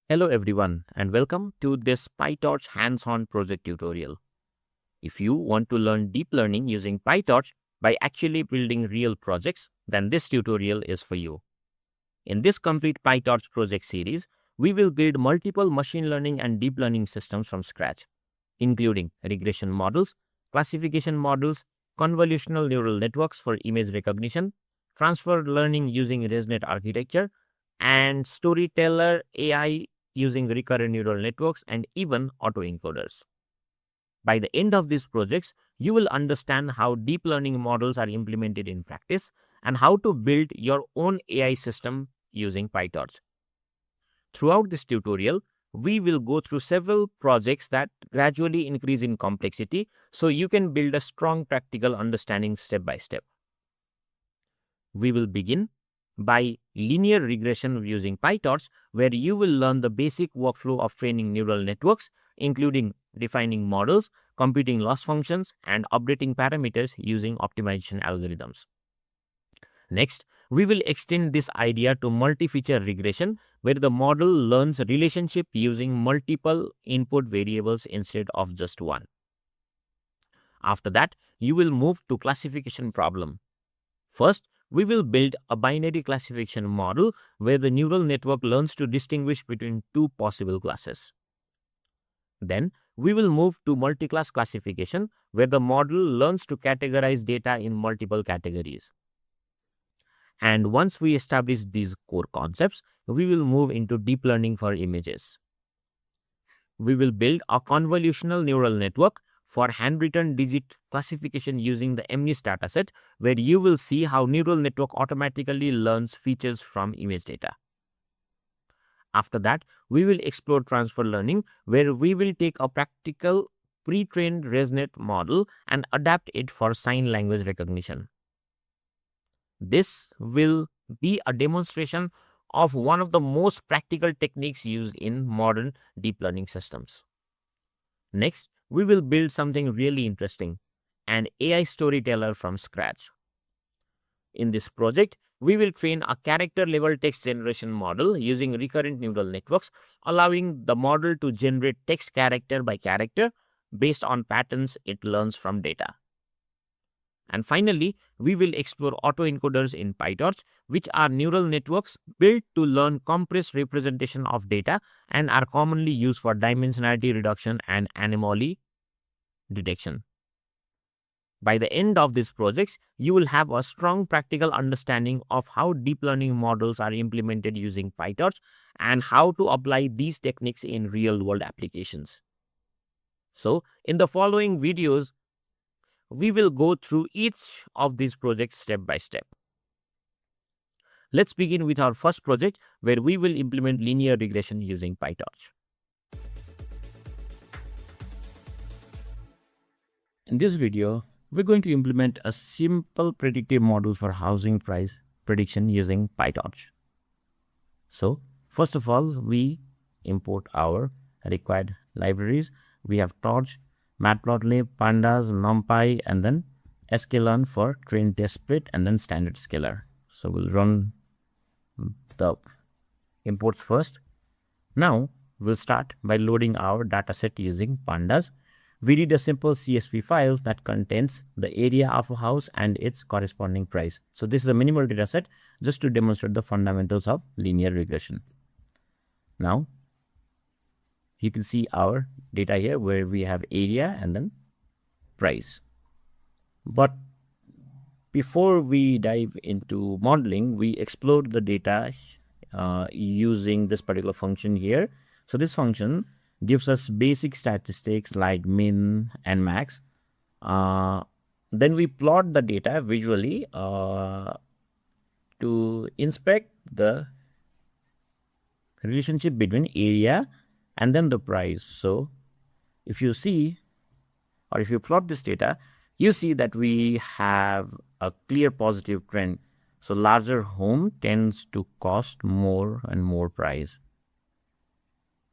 Hello everyone and welcome to this PyTorch hands-on project tutorial. If you want to learn deep learning using PyTorch by actually building real projects, then this tutorial is for you. In this complete PyTorch project series, we will build multiple machine learning and deep learning systems from scratch, including regression models, classification models, convolutional neural networks for image recognition, transfer learning using ResNet architecture, and storyteller AI using recurrent neural networks and even autoencoders. By the end of these projects, you will understand how deep learning models are implemented in practice and how to build your own AI system using PyTorch. Throughout this tutorial, we will go through several projects that gradually increase in complexity so you can build a strong practical understanding step by step. We will begin by linear regression using PyTorch, where you will learn the basic workflow of training neural networks, including defining models, computing loss functions, and updating parameters using optimization algorithms. Next, we will extend this idea to multi-feature regression, where the model learns relationship using multiple input variables instead of just one. After that, you will move to classification problem. First, we will build a binary classification model where the neural network learns to distinguish between two possible classes. Then, we will move to multi-class classification where the model learns to categorize data in multiple categories. And once we establish these core concepts, we will move into deep learning for images. We will build a convolutional neural network for handwritten digit classification using the MNIST dataset, where you will see how neural network automatically learns features from image data. After that, we will explore transfer learning, where we will take a practical pre-trained ResNet model and adapt it for sign language recognition. This will be a demonstration of one of the most practical techniques used in modern deep learning systems. Next, we will build something really interesting, an AI storyteller from scratch. In this project, we will train a character-level text generation model using recurrent neural networks, allowing the model to generate text character by character based on patterns it learns from data. And finally, we will explore autoencoders in PyTorch, which are neural networks built to learn compressed representation of data and are commonly used for dimensionality reduction and anomaly detection. By the end of these projects, you will have a strong practical understanding of how deep learning models are implemented using PyTorch and how to apply these techniques in real-world applications. So, in the following videos, we will go through each of these projects step by step. Let's begin with our first project, where we will implement linear regression using PyTorch. In this video, we're going to implement a simple predictive model for housing price prediction using PyTorch. So, first of all, we import our required libraries. We have Torch, Matplotlib, Pandas, NumPy, and then sklearn for train test split, and then standard scalar. So we'll run the imports first. Now we'll start by loading our dataset using Pandas. We read a simple CSV file that contains the area of a house and its corresponding price. So this is a minimal dataset just to demonstrate the fundamentals of linear regression. Now you can see our data here where we have area and then price. But before we dive into modeling, we explored the data using this particular function here. So this function gives us basic statistics like min and max. Then we plot the data visually to inspect the relationship between area and then the price. So if you see, or if you plot this data, you see that we have a clear positive trend. So larger home tends to cost more and more price.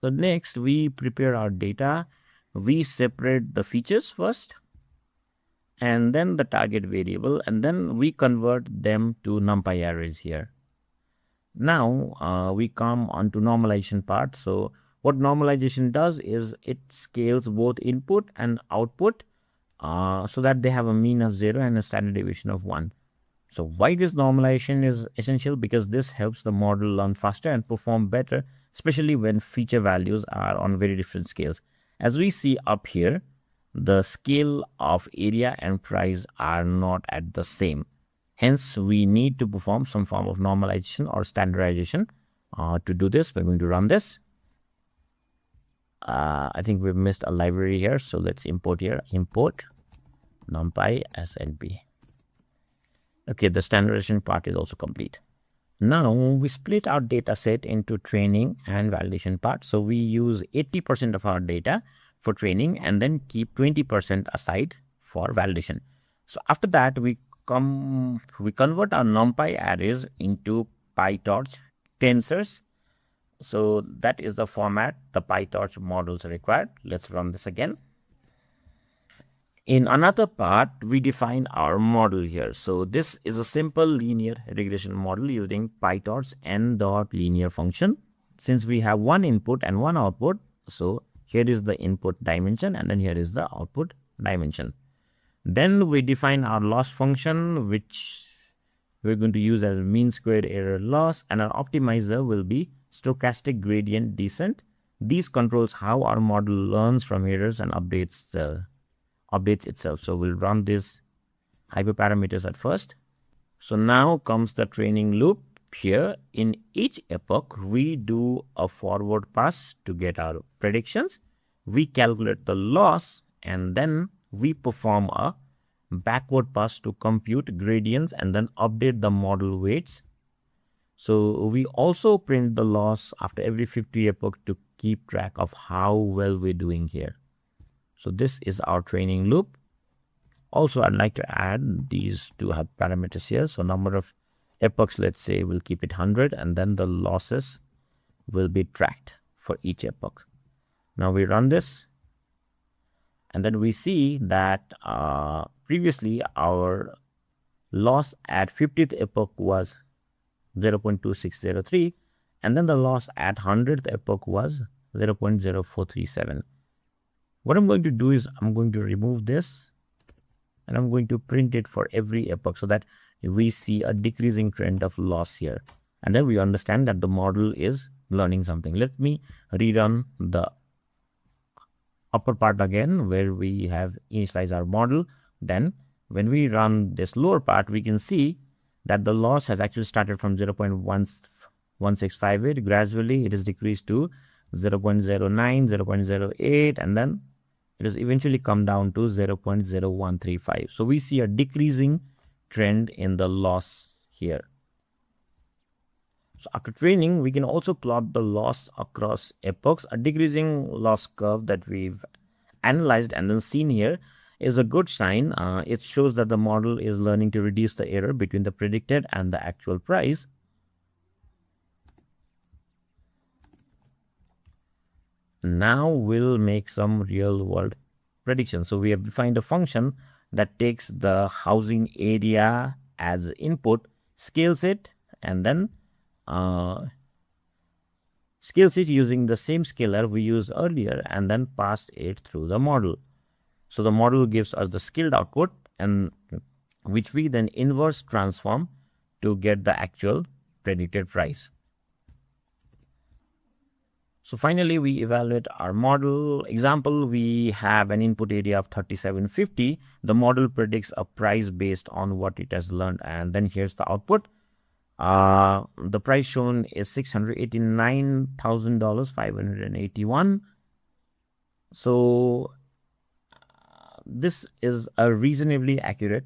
So next, we prepare our data. We separate the features first, and then the target variable, and then we convert them to NumPy arrays here. Now we come on to normalization part. So what normalization does is it scales both input and output so that they have a mean of 0 and a standard deviation of 1. So why this normalization is essential? Because this helps the model learn faster and perform better, especially when feature values are on very different scales. As we see up here, the scale of area and price are not at the same. Hence, we need to perform some form of normalization or standardization. To do this, we're going to run this. I think we've missed a library here, so let's import here. Import numpy snp. Okay, the standardization part is also complete. Now we split our data set into training and validation part. So we use 80% of our data for training and then keep 20% aside for validation. So after that, we convert our numpy arrays into PyTorch tensors. So that is the format the PyTorch models required. Let's run this again. In another part, we define our model here. So this is a simple linear regression model using PyTorch n.linear function. Since we have one input and one output, so here is the input dimension and then here is the output dimension. Then we define our loss function, which we're going to use as mean squared error loss, and our optimizer will be stochastic gradient descent. These controls how our model learns from errors and updates itself. So we'll run these hyperparameters at first. So now comes the training loop. Here in each epoch, we do a forward pass to get our predictions. We calculate the loss and then we perform a backward pass to compute gradients and then update the model weights. So we also print the loss after every 50 epoch to keep track of how well we're doing here. So this is our training loop. Also, I'd like to add these two parameters here. So number of epochs, let's say we'll keep it 100 and then the losses will be tracked for each epoch. Now we run this and then we see that previously our loss at 50th epoch was 0.2603 and then the loss at 100th epoch was 0.0437. What I'm going to do is I'm going to remove this and I'm going to print it for every epoch so that we see a decreasing trend of loss here. And then we understand that the model is learning something. Let me rerun the upper part again where we have initialized our model. Then when we run this lower part, we can see that the loss has actually started from 0.1658. Gradually, it is decreased to 0.09, 0.08, and then it has eventually come down to 0.0135. So we see a decreasing trend in the loss here. So after training, we can also plot the loss across epochs. A decreasing loss curve that we've analyzed and then seen here is a good sign. It shows that the model is learning to reduce the error between the predicted and the actual price. Now we'll make some real world predictions. So we have defined a function that takes the housing area as input, scales it, and then scales it using the same scalar we used earlier and then pass it through the model. So the model gives us the scaled output and which we then inverse transform to get the actual predicted price. So finally, we evaluate our model. Example, we have an input area of 3750. The model predicts a price based on what it has learned. And then here's the output. The price shown is $689,581. So this is a reasonably accurate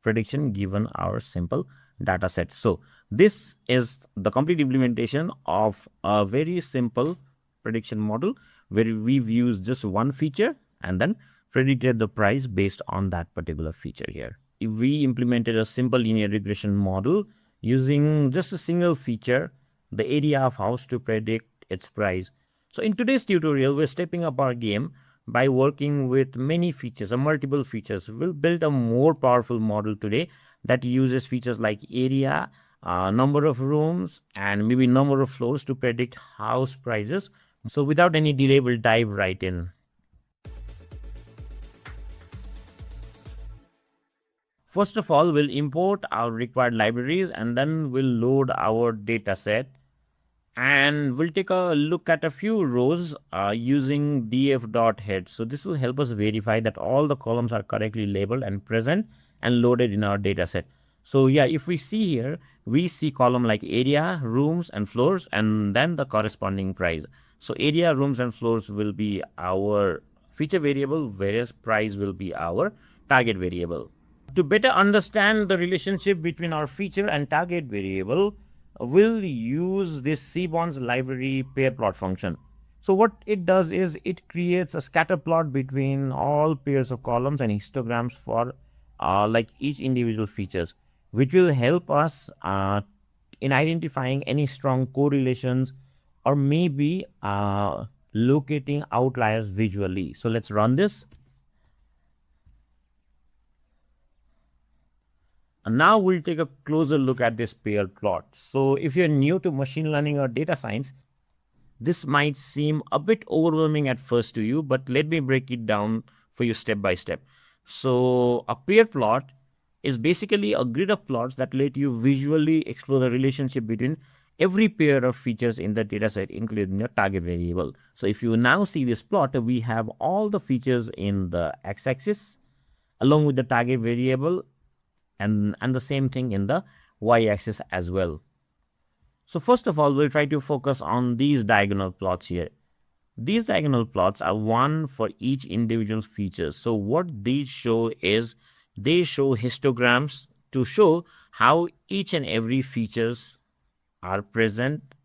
prediction given our simple data set. So this is the complete implementation of a very simple prediction model where we've used just one feature and then predicted the price based on that particular feature here. If we implemented a simple linear regression model using just a single feature, the area of house to predict its price. So in today's tutorial, we're stepping up our game by working with many features or multiple features. We'll build a more powerful model today that uses features like area, number of rooms, and maybe number of floors to predict house prices. So without any delay, we'll dive right in. First of all, we'll import our required libraries and then we'll load our data set. And we'll take a look at a few rows using df.head. So this will help us verify that all the columns are correctly labeled and present and loaded in our data set. So yeah, if we see here, we see column like area, rooms, and floors, and then the corresponding price. So area, rooms, and floors will be our feature variable, whereas price will be our target variable. To better understand the relationship between our feature and target variable, we'll use this cbonds library pair plot function. So what it does is it creates a scatter plot between all pairs of columns and histograms for like each individual features, which will help us in identifying any strong correlations or maybe locating outliers visually. So let's run this. And now we'll take a closer look at this pair plot. So if you're new to machine learning or data science, this might seem a bit overwhelming at first to you, but let me break it down for you step by step. So a pair plot is basically a grid of plots that let you visually explore the relationship between every pair of features in the dataset, including your target variable. So if you now see this plot, we have all the features in the x-axis along with the target variable, and the same thing in the y-axis as well. So first of all, we'll try to focus on these diagonal plots here. These diagonal plots are one for each individual feature. So what these show is they show histograms to show how each and every features are present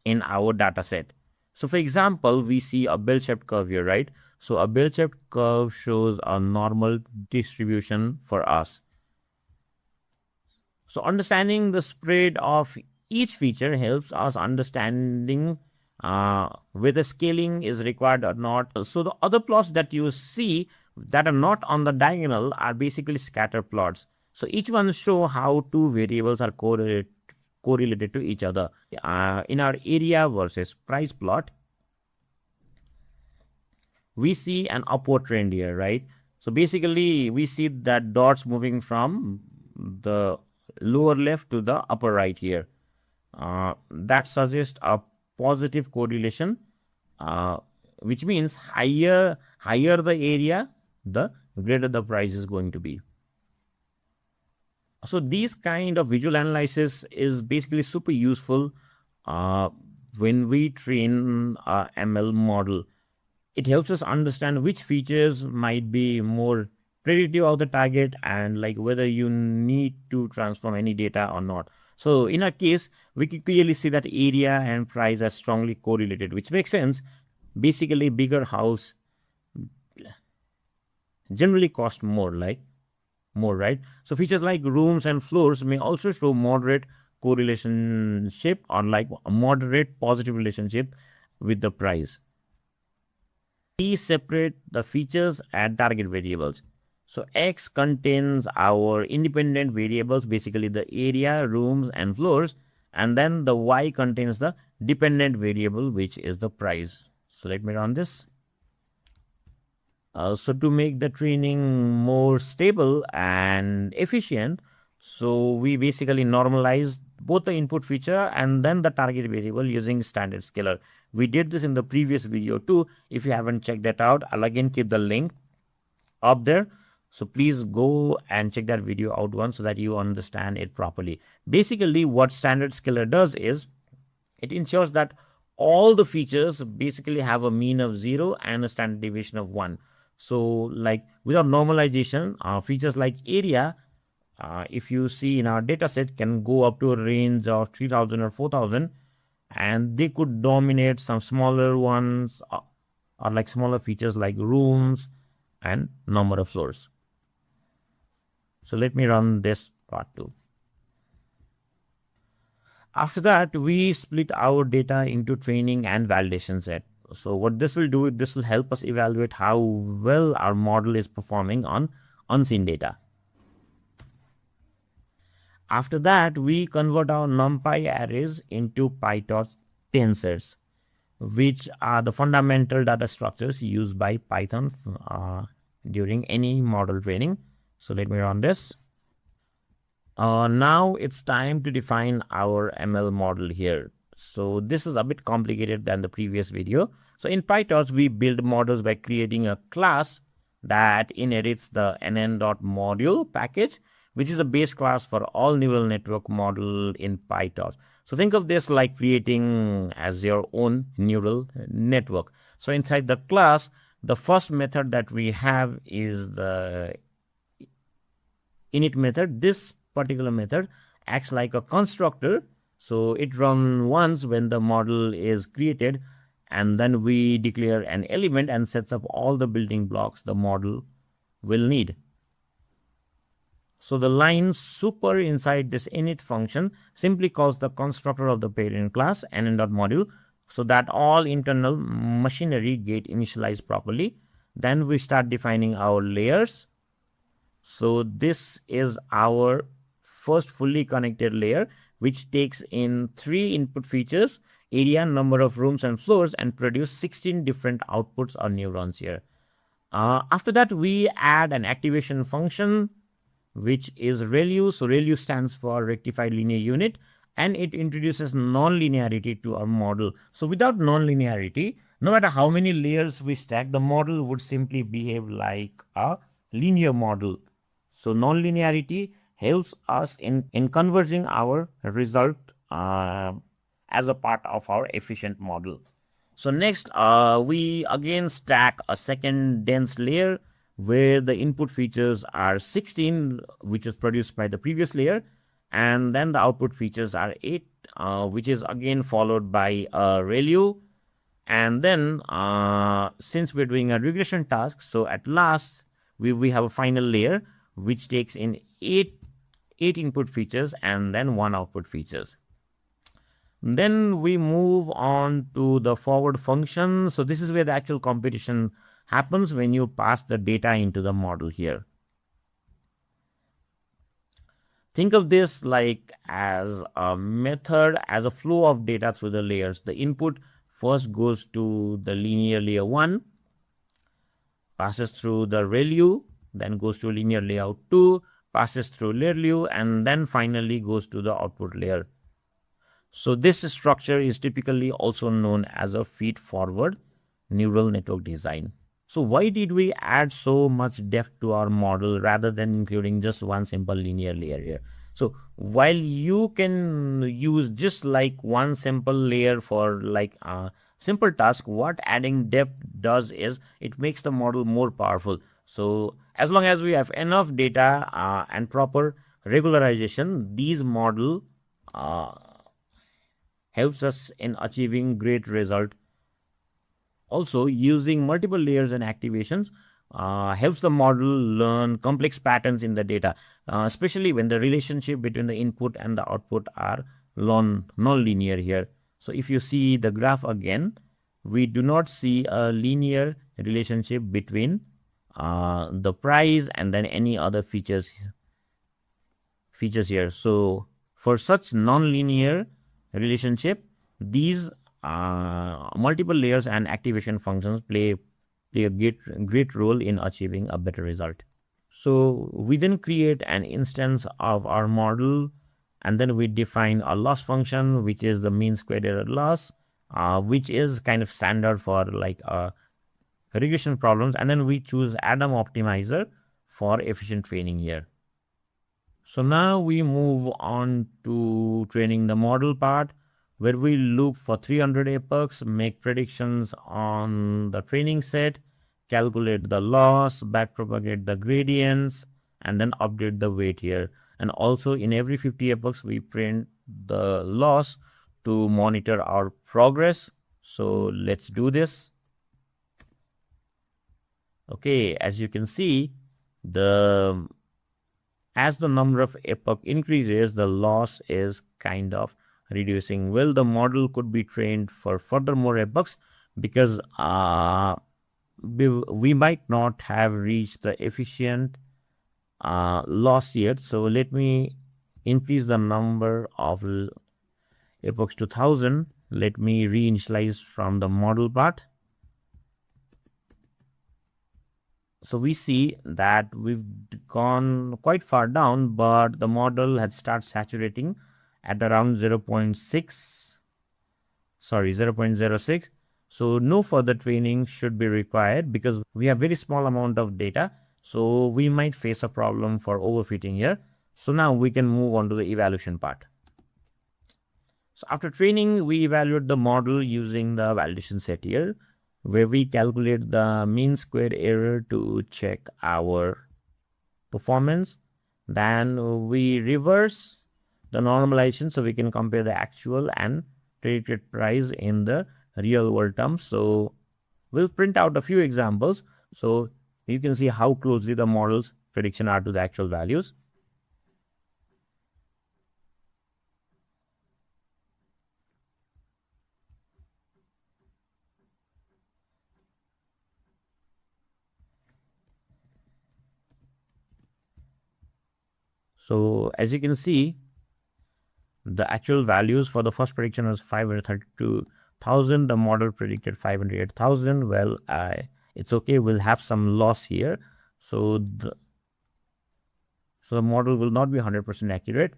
in our data set. So for example, we see a bell-shaped curve here, right? So a bell-shaped curve shows a normal distribution for us. So understanding the spread of each feature helps us understanding whether scaling is required or not. So the other plots that you see that are not on the diagonal are basically scatter plots. So each one show how two variables are correlated to each other. In our area versus price plot, we see an upward trend here, right? So basically we see that dots moving from the lower left to the upper right here. That suggests a positive correlation, which means higher the area, the greater the price is going to be. So these kind of visual analysis is basically super useful when we train a ML model. It helps us understand which features might be more predictive of the target and like whether you need to transform any data or not. So in our case, we can clearly see that area and price are strongly correlated, which makes sense. Basically, bigger house generally cost more, right? So features like rooms and floors may also show moderate correlationship or like a moderate positive relationship with the price. We separate the features and target variables. So X contains our independent variables, basically the area, rooms, and floors, and then the Y contains the dependent variable, which is the price. So let me run this. So to make the training more stable and efficient, so we basically normalize both the input feature and then the target variable using standard scaler. We did this in the previous video too. If you haven't checked that out, I'll again keep the link up there. So please go and check that video out once so that you understand it properly. Basically, what standard scaler does is it ensures that all the features basically have a mean of 0 and a standard deviation of 1. So like without normalization, features like area, if you see in our data set, can go up to a range of 3000 or 4000, and they could dominate some smaller ones or like smaller features like rooms and number of floors. So let me run this part too. After that, we split our data into training and validation set. So what this will do, this will help us evaluate how well our model is performing on unseen data. After that, we convert our NumPy arrays into PyTorch tensors, which are the fundamental data structures used by Python during any model training. So let me run this. Now it's time to define our ML model here. So this is a bit complicated than the previous video. So in PyTorch, we build models by creating a class that inherits the nn.module package, which is a base class for all neural network model in PyTorch. So think of this like creating as your own neural network. So inside the class, the first method that we have is the init method. This particular method acts like a constructor. So it runs once when the model is created, and then we declare an element and sets up all the building blocks the model will need. So the line super inside this init function simply calls the constructor of the parent class nn.module so that all internal machinery get initialized properly. Then we start defining our layers. So this is our first fully connected layer, which takes in 3 input features: area, number of rooms and floors, and produce 16 different outputs or neurons here. After that, we add an activation function, which is ReLU. So ReLU stands for rectified linear unit, and it introduces non-linearity to our model. So without non-linearity, no matter how many layers we stack, the model would simply behave like a linear model. So non-linearity helps us in converging our result as a part of our efficient model. So next, we again stack a second dense layer where the input features are 16, which is produced by the previous layer, and then the output features are 8, which is again followed by a ReLU. And then since we're doing a regression task, so at last we have a final layer which takes in 8 input features and then 1 output features. Then we move on to the forward function. So this is where the actual computation happens when you pass the data into the model here. Think of this like as a method, as a flow of data through the layers. The input first goes to the linear layer 1, passes through the ReLU, then goes to linear layout 2, passes through ReLU, and then finally goes to the output layer. So this structure is typically also known as a feed-forward neural network design. So why did we add so much depth to our model rather than including just one simple linear layer here? So while you can use just like one simple layer for like a simple task, what adding depth does is it makes the model more powerful. So as long as we have enough data and proper regularization, these model helps us in achieving great result. Also, using multiple layers and activations helps the model learn complex patterns in the data, especially when the relationship between the input and the output are non-linear here. So if you see the graph again, we do not see a linear relationship between the price and then any other features here. So for such non-linear relationship, these multiple layers and activation functions play a great role in achieving a better result. So we then create an instance of our model, and then we define a loss function, which is the mean squared error loss, which is kind of standard for like regression problems, and then we choose Adam optimizer for efficient training here. So now we move on to training the model part, where we look for 300 epochs, make predictions on the training set, calculate the loss, backpropagate the gradients, and then update the weight here. And also in every 50 epochs, we print the loss to monitor our progress. So let's do this. Okay, as you can see, as the number of epoch increases, the loss is kind of reducing. Well, the model could be trained for further more epochs because we might not have reached the efficient loss yet. So let me increase the number of epochs to 1000. Let me reinitialize from the model part. So we see that we've gone quite far down, but the model had started saturating at around 0.06. So no further training should be required because we have very small amount of data. So we might face a problem for overfitting here. So now we can move on to the evaluation part. So after training, we evaluate the model using the validation set here, where we calculate the mean squared error to check our performance. Then we reverse the normalization so we can compare the actual and predicted price in the real world terms. So we'll print out a few examples so you can see how closely the model's prediction are to the actual values. So as you can see, the actual values for the first prediction was 532,000. The model predicted 508,000. Well, it's okay. We'll have some loss here. So the model will not be 100% accurate.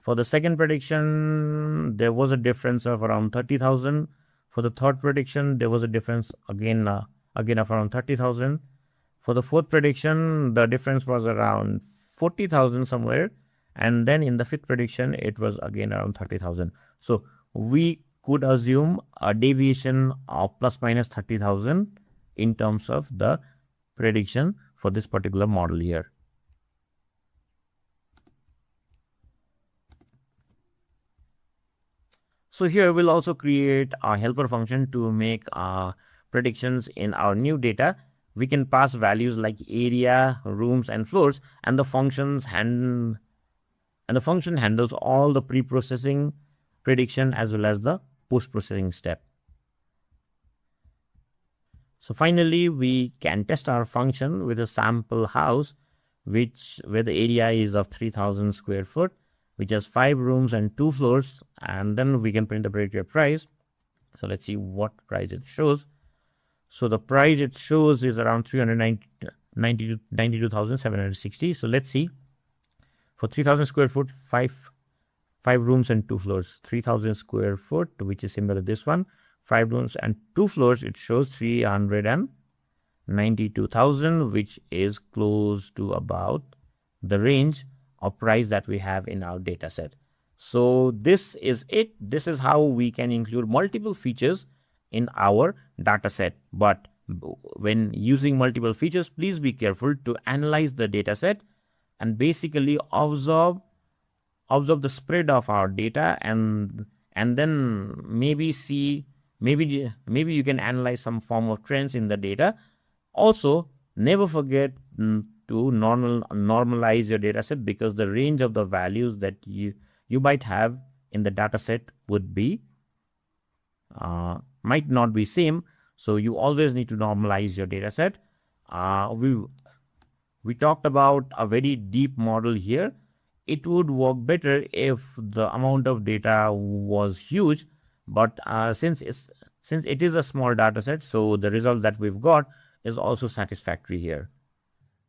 For the second prediction, there was a difference of around 30,000. For the third prediction, there was a difference again of around 30,000. For the fourth prediction, the difference was around 40,000 somewhere. And then in the fifth prediction, it was again around 30,000. So we could assume a deviation of plus minus 30,000 in terms of the prediction for this particular model here. So here we'll also create a helper function to make predictions in our new data. We can pass values like area, rooms, and floors, and the function handles all the pre-processing, prediction, as well as the post-processing step. So finally, we can test our function with a sample house, where the area is of 3,000 square foot, which has 5 rooms and 2 floors, and then we can print the predicted price. So let's see what price it shows. So the price it shows is around 92,760. So let's see. For 3,000 square foot, 5 rooms and 2 floors. 3,000 square foot, which is similar to this one. 5 rooms and 2 floors, it shows 392,000, which is close to about the range of price that we have in our data set. So this is it. This is how we can include multiple features in our data set. But when using multiple features, please be careful to analyze the data set and basically observe the spread of our data, and then maybe you can analyze some form of trends in the data. Also, never forget to normalize your data set, because the range of the values that you might have in the data set would be might not be same. So you always need to normalize your data set. We talked about a very deep model here. It would work better if the amount of data was huge, but since it is a small data set, so the result that we've got is also satisfactory here.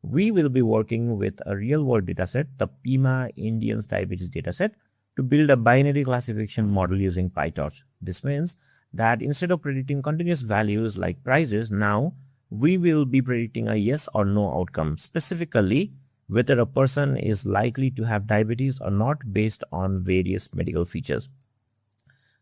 We will be working with a real-world dataset, the PIMA Indians Diabetes dataset, to build a binary classification model using PyTorch. This means that instead of predicting continuous values like prices, now we will be predicting a yes or no outcome, specifically whether a person is likely to have diabetes or not based on various medical features.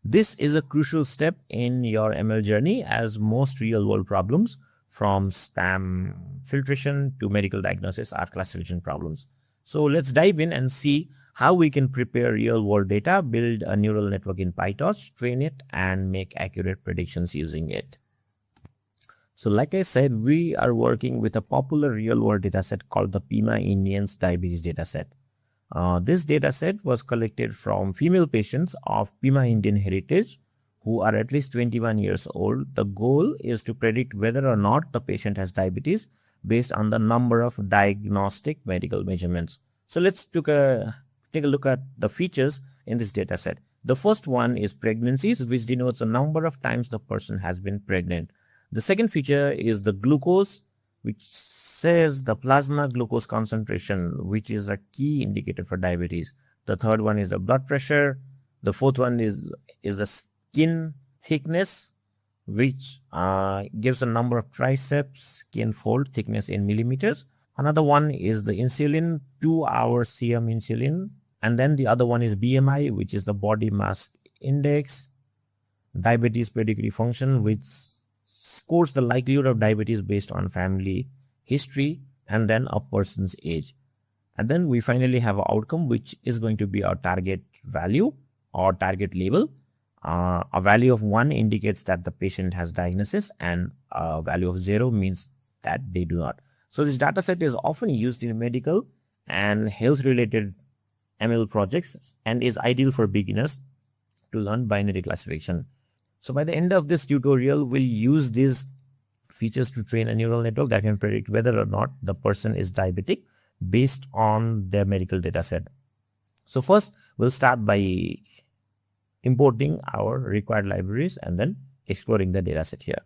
This is a crucial step in your ML journey, as most real-world problems, from spam filtration to medical diagnosis, are classification problems. So let's dive in and see how we can prepare real-world data, build a neural network in PyTorch, train it, and make accurate predictions using it. So like I said, we are working with a popular real-world dataset called the PIMA Indians Diabetes dataset. This dataset was collected from female patients of PIMA Indian heritage who are at least 21 years old. The goal is to predict whether or not the patient has diabetes based on the number of diagnostic medical measurements. So let's take a take a look at the features in this data set. The first one is pregnancies, which denotes the number of times the person has been pregnant. The second feature is the glucose, which says the plasma glucose concentration, which is a key indicator for diabetes. The third one is the blood pressure. The fourth one is the skin thickness, which gives a number of triceps skin fold thickness in millimeters. Another one is the insulin, 2-hour serum insulin. And then the other one is BMI, which is the body mass index. Diabetes pedigree function, which scores the likelihood of diabetes based on family history and then a person's age. And then we finally have an outcome, which is going to be our target value or target label. A value of 1 indicates that the patient has diagnosis, and a value of 0 means that they do not. So this data set is often used in medical and health related ML projects and is ideal for beginners to learn binary classification. So by the end of this tutorial, we'll use these features to train a neural network that can predict whether or not the person is diabetic based on their medical data set. So first, we'll start by importing our required libraries and then exploring the data set here.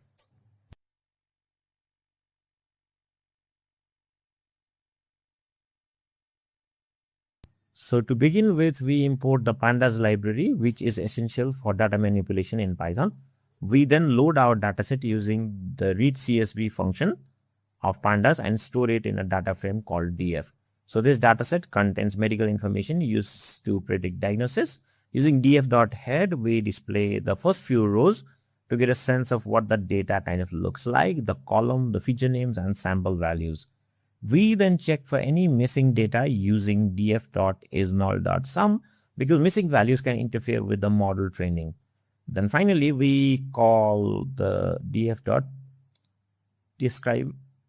So to begin with, we import the pandas library, which is essential for data manipulation in Python. We then load our dataset using the read CSV function of pandas and store it in a data frame called df. So this dataset contains medical information used to predict diagnosis. Using df.head, we display the first few rows to get a sense of what the data kind of looks like, the column, the feature names, and sample values. We then check for any missing data using df.isNull.sum because missing values can interfere with the model training. Then finally, we call the df.describe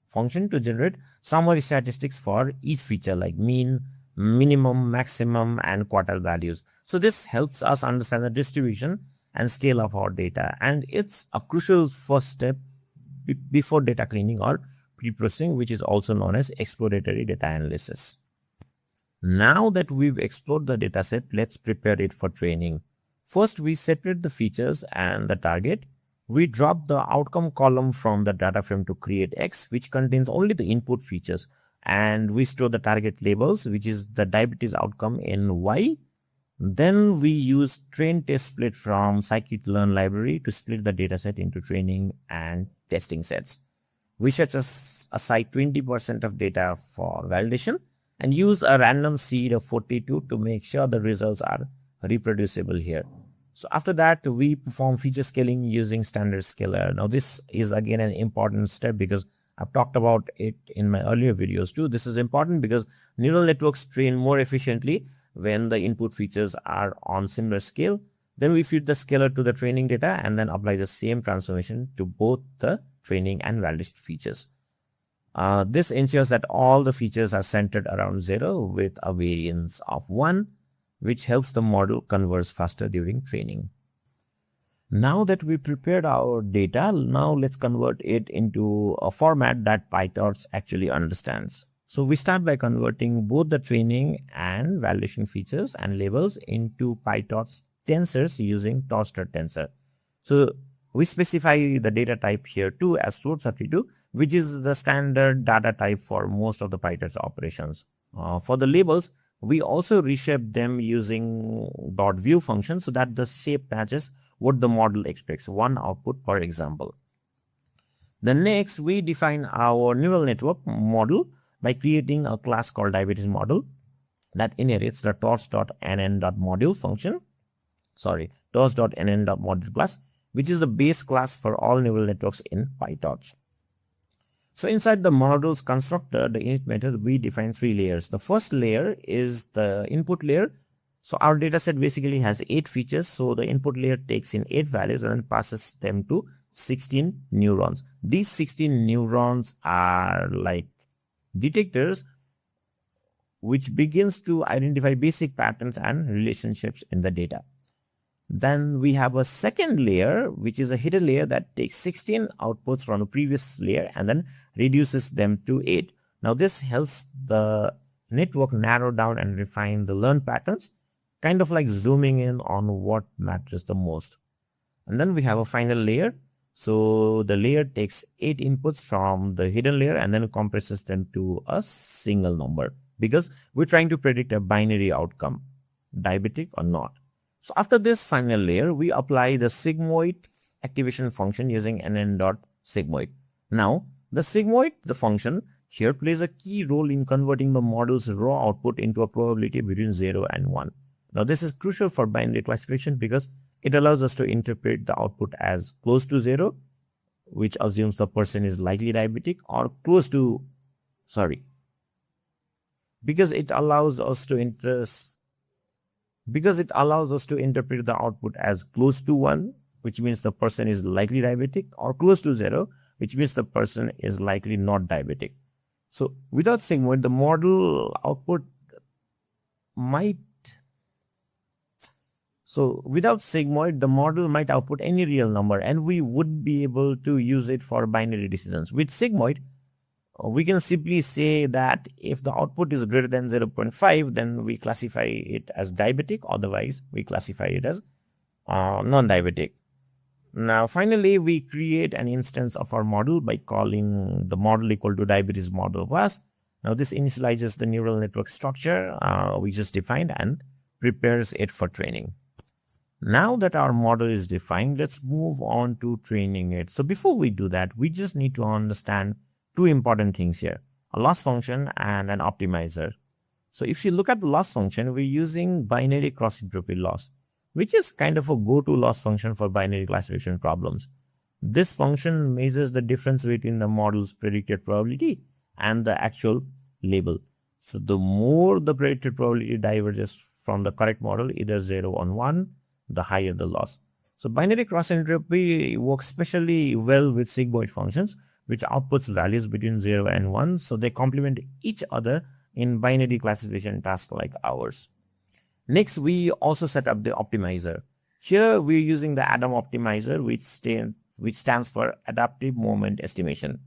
function to generate summary statistics for each feature like mean, minimum, maximum, and quartile values. So this helps us understand the distribution and scale of our data, and it's a crucial first step before data cleaning or pre-processing, which is also known as exploratory data analysis. Now that we've explored the dataset, let's prepare it for training. First, we separate the features and the target. We drop the outcome column from the data frame to create X, which contains only the input features, and we store the target labels, which is the diabetes outcome, in Y. Then we use train test split from scikit-learn library to split the dataset into training and testing sets. We set aside 20% of data for validation and use a random seed of 42 to make sure the results are reproducible here. So after that, we perform feature scaling using standard scaler. Now this is again an important step because I've talked about it in my earlier videos too. This is important because neural networks train more efficiently when the input features are on similar scale. Then we feed the scaler to the training data and then apply the same transformation to both the training and validation features. This ensures that all the features are centered around 0 with a variance of 1, which helps the model converge faster during training. Now that we prepared our data, now let's convert it into a format that PyTorch actually understands. So we start by converting both the training and validation features and labels into PyTorch tensors using torch.tensor. So we specify the data type here too as float32, which is the standard data type for most of the PyTorch operations. For the labels, we also reshape them using .view function so that the shape matches what the model expects, one output per example. Then next, we define our neural network model by creating a class called diabetes model that inherits the torch.nn.module function, torch.nn.module class, which is the base class for all neural networks in PyTorch. So inside the model's constructor, the init method, we define 3 layers. The first layer is the input layer. So our dataset basically has 8 features. So the input layer takes in 8 values and then passes them to 16 neurons. These 16 neurons are like detectors which begins to identify basic patterns and relationships in the data. Then we have a second layer, which is a hidden layer that takes 16 outputs from the previous layer and then reduces them to 8. Now this helps the network narrow down and refine the learned patterns, kind of like zooming in on what matters the most. And then we have a final layer. So the layer takes 8 inputs from the hidden layer and then compresses them to a single number, because we're trying to predict a binary outcome, diabetic or not. So after this final layer, we apply the sigmoid activation function using nn.sigmoid. Now, the sigmoid, the function here, plays a key role in converting the model's raw output into a probability between 0 and 1. Now, this is crucial for binary classification because it allows us to interpret the output as close to 0, which assumes the person is likely diabetic, or close to, because it allows us to interpret the output as close to 1, which means the person is likely diabetic, or close to 0, which means the person is likely not diabetic. So without sigmoid, the model might output any real number, and we would be able to use it for binary decisions. With sigmoid, we can simply say that if the output is greater than 0.5, then we classify it as diabetic, otherwise we classify it as non-diabetic. Now, finally, we create an instance of our model by calling the model equal to diabetes model class. Now, this initializes the neural network structure we just defined and prepares it for training. Now that our model is defined, let's move on to training it. So before we do that, we just need to understand two important things here: a loss function and an optimizer. So if you look at the loss function, we're using binary cross entropy loss, which is kind of a go-to loss function for binary classification problems. This function measures the difference between the model's predicted probability and the actual label. So the more the predicted probability diverges from the correct model, either 0 or 1, the higher the loss. So binary cross entropy works especially well with sigmoid functions, which outputs values between 0 and 1. So they complement each other in binary classification tasks like ours. Next, we also set up the optimizer. Here, we're using the ADAM optimizer, which stands for Adaptive Moment Estimation.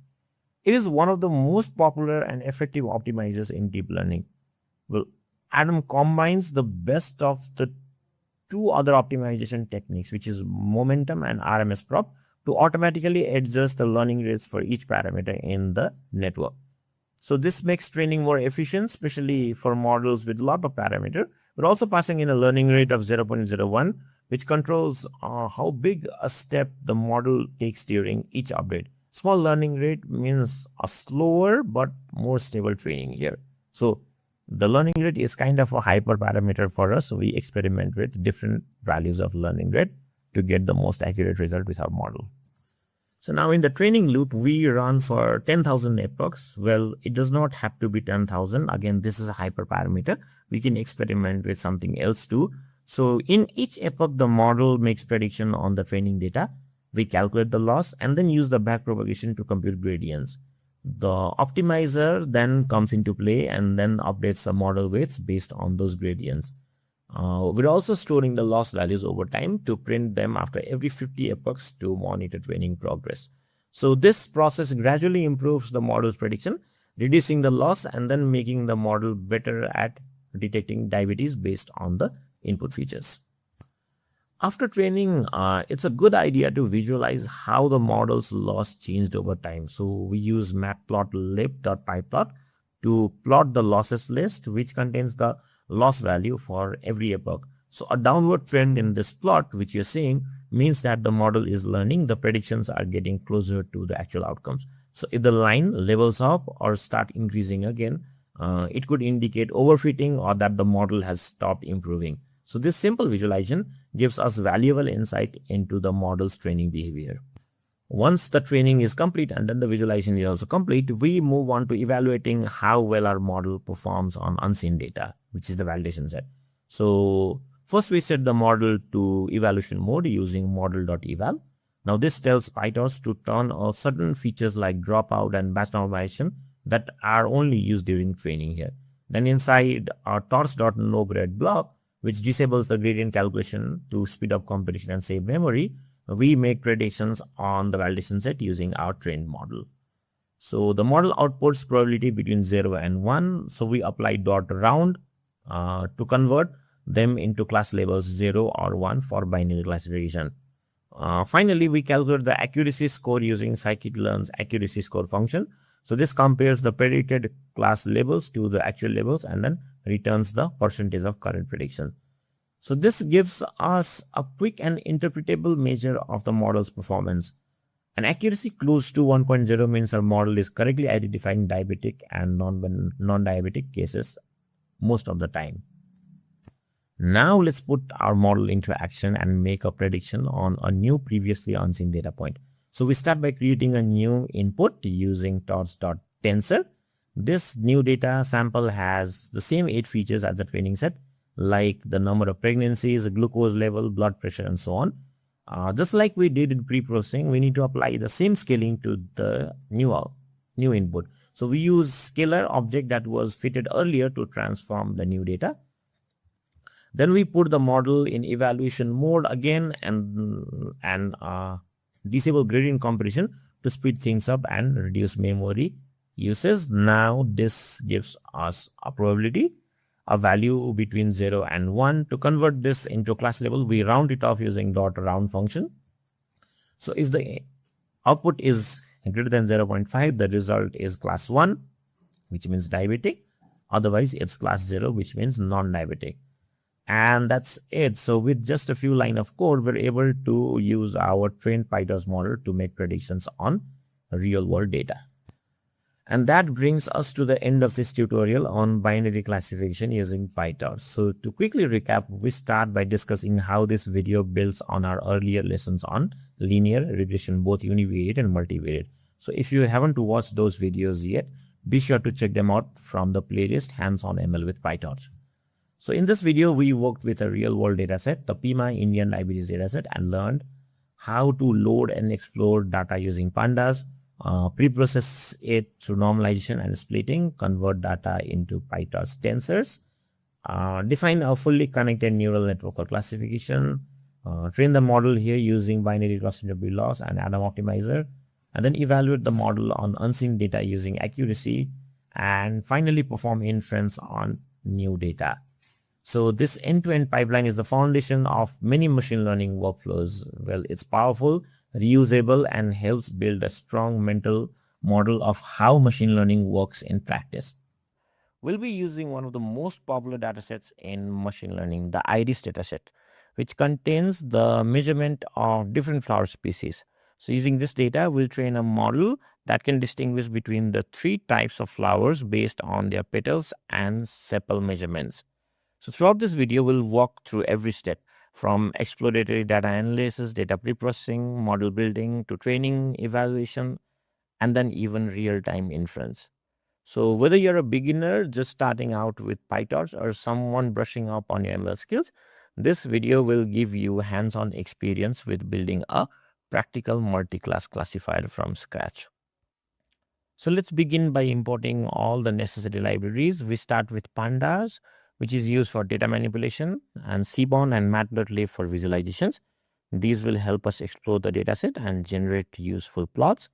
It is one of the most popular and effective optimizers in deep learning. Well, ADAM combines the best of the two other optimization techniques, which is momentum and RMS prop, to automatically adjust the learning rates for each parameter in the network. So this makes training more efficient, especially for models with a lot of parameters. We're also passing in a learning rate of 0.01, which controls how big a step the model takes during each update. Small learning rate means a slower but more stable training here. So the learning rate is kind of a hyperparameter for us. So we experiment with different values of learning rate to get the most accurate result with our model. So now in the training loop, we run for 10,000 epochs. Well, it does not have to be 10,000. Again, this is a hyperparameter. We can experiment with something else too. So in each epoch, the model makes prediction on the training data. We calculate the loss and then use the backpropagation to compute gradients. The optimizer then comes into play and then updates the model weights based on those gradients. We're also storing the loss values over time to print them after every 50 epochs to monitor training progress. So this process gradually improves the model's prediction, reducing the loss and then making the model better at detecting diabetes based on the input features. After training, it's a good idea to visualize how the model's loss changed over time. So we use matplotlib.pyplot to plot the losses list, which contains the loss value for every epoch. So a downward trend in this plot, which you're seeing, means that the model is learning, the predictions are getting closer to the actual outcomes. So if the line levels up or start increasing again, it could indicate overfitting or that the model has stopped improving. So this simple visualization gives us valuable insight into the model's training behavior. Once the training is complete and then the visualization is also complete, we move on to evaluating how well our model performs on unseen data, which is the validation set. So first we set the model to evaluation mode using model.eval. Now this tells PyTorch to turn off certain features like dropout and batch normalization that are only used during training here. Then inside our torch.noGrad block, which disables the gradient calculation to speed up computation and save memory, we make predictions on the validation set using our trained model. So the model outputs probability between 0 and 1. So we apply dot round to convert them into class labels 0 or 1 for binary classification. Finally, we calculate the accuracy score using scikit-learn's accuracy score function. So this compares the predicted class labels to the actual labels and then returns the percentage of current prediction. So this gives us a quick and interpretable measure of the model's performance. An accuracy close to 1.0 means our model is correctly identifying diabetic and non-diabetic cases most of the time. Now let's put our model into action and make a prediction on a new previously unseen data point. So we start by creating a new input using torch.tensor. This new data sample has the same 8 features as the training set, like the number of pregnancies, glucose level, blood pressure, and so on. Just like we did in pre-processing, we need to apply the same scaling to the new input. So we use scalar object that was fitted earlier to transform the new data. Then we put the model in evaluation mode again and disable gradient compression to speed things up and reduce memory uses. Now this gives us a probability, a value between 0 and 1. To convert this into class level, we round it off using dot round function. So if the output is greater than 0.5, the result is class 1, which means diabetic. Otherwise, it's class 0, which means non-diabetic. And that's it. So with just a few lines of code, we're able to use our trained PyTorch model to make predictions on real world data. And that brings us to the end of this tutorial on binary classification using PyTorch. So to quickly recap, we start by discussing how this video builds on our earlier lessons on linear regression, both univariate and multivariate. So if you haven't watched those videos yet, be sure to check them out from the playlist Hands-on ML with PyTorch. So in this video, we worked with a real-world dataset, the PIMA Indian Diabetes dataset, and learned how to load and explore data using pandas, pre-process it through normalization and splitting, convert data into PyTorch tensors, define a fully connected neural network for classification, train the model here using binary cross interpret loss and Adam optimizer, and then evaluate the model on unseen data using accuracy, and finally perform inference on new data. So this end-to-end pipeline is the foundation of many machine learning workflows. Well, it's powerful, reusable, and helps build a strong mental model of how machine learning works in practice. We'll be using one of the most popular datasets in machine learning, the iris dataset, which contains the measurement of different flower species. So using this data, we'll train a model that can distinguish between the 3 types of flowers based on their petals and sepal measurements. So throughout this video, we'll walk through every step from exploratory data analysis, data preprocessing, model building, to training, evaluation, and then even real-time inference. So whether you're a beginner just starting out with PyTorch or someone brushing up on your ML skills, this video will give you hands-on experience with building a practical multi-class classifier from scratch. So let's begin by importing all the necessary libraries. We start with pandas, which is used for data manipulation, and Seaborn and Matplotlib for visualizations. These will help us explore the dataset and generate useful plots.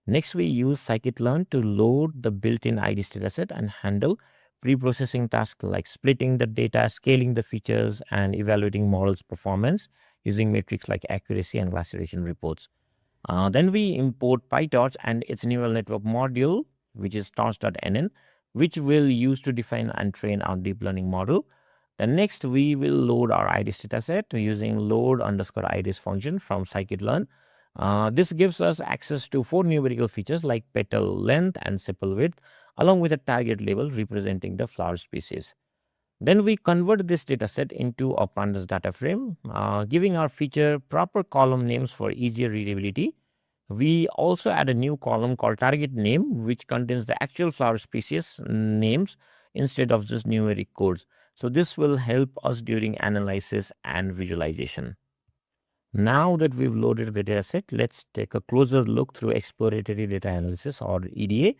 Next, we use scikit-learn to load the built-in iris dataset and handle pre-processing tasks like splitting the data, scaling the features, and evaluating models' performance using metrics like accuracy and classification reports. Then we import PyTorch and its neural network module, which is torch.nn, which we'll use to define and train our deep learning model. Then next, we will load our iris dataset using load_iris function from scikit-learn. This gives us access to 4 numerical features like petal length and sepal width, along with a target label representing the flower species. Then we convert this dataset into a pandas data frame, giving our feature proper column names for easier readability. We also add a new column called target name, which contains the actual flower species names instead of just numeric codes. So this will help us during analysis and visualization. Now that we've loaded the dataset, let's take a closer look through exploratory data analysis, or EDA.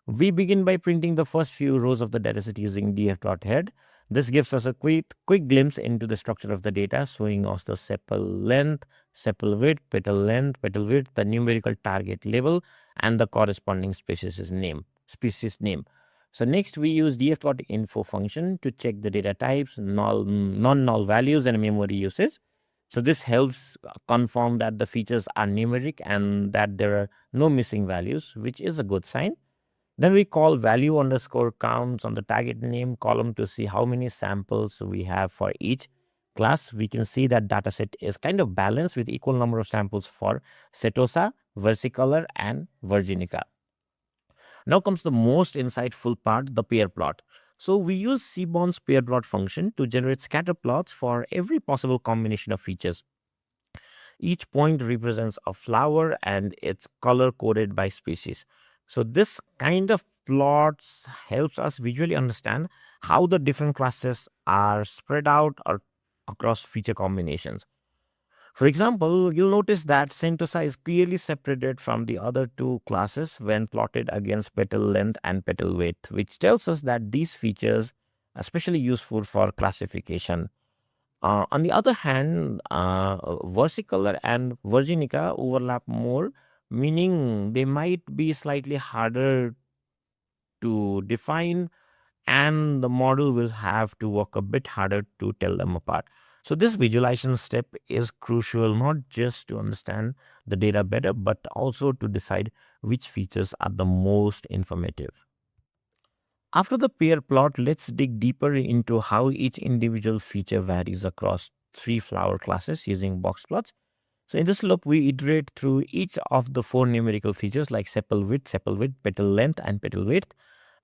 We begin by printing the first few rows of the dataset using df.head. This gives us a quick glimpse into the structure of the data, showing us the sepal length, sepal width, petal width, the numerical target level, and the corresponding species name. So next we use df.info function to check the data types, non-null values, and memory usage. So this helps confirm that the features are numeric and that there are no missing values, which is a good sign. Then we call value underscore counts on the target name column to see how many samples we have for each class. We can see that dataset is kind of balanced with equal number of samples for Setosa, versicolor, and virginica. Now comes the most insightful part, the pair plot. So we use Seaborn's pair plot function to generate scatter plots for every possible combination of features. Each point represents a flower and it's color coded by species. So this kind of plots helps us visually understand how the different classes are spread out or across feature combinations. For example, you'll notice that Sentosa is clearly separated from the other two classes when plotted against petal length and petal width, which tells us that these features are especially useful for classification. On the other hand, versicolor and virginica overlap more, meaning they might be slightly harder to define, and the model will have to work a bit harder to tell them apart. So this visualization step is crucial not just to understand the data better, but also to decide which features are the most informative. After the pair plot, let's dig deeper into how each individual feature varies across three flower classes using box plots. So in this loop, we iterate through each of the four numerical features like sepal width, petal length, and petal width,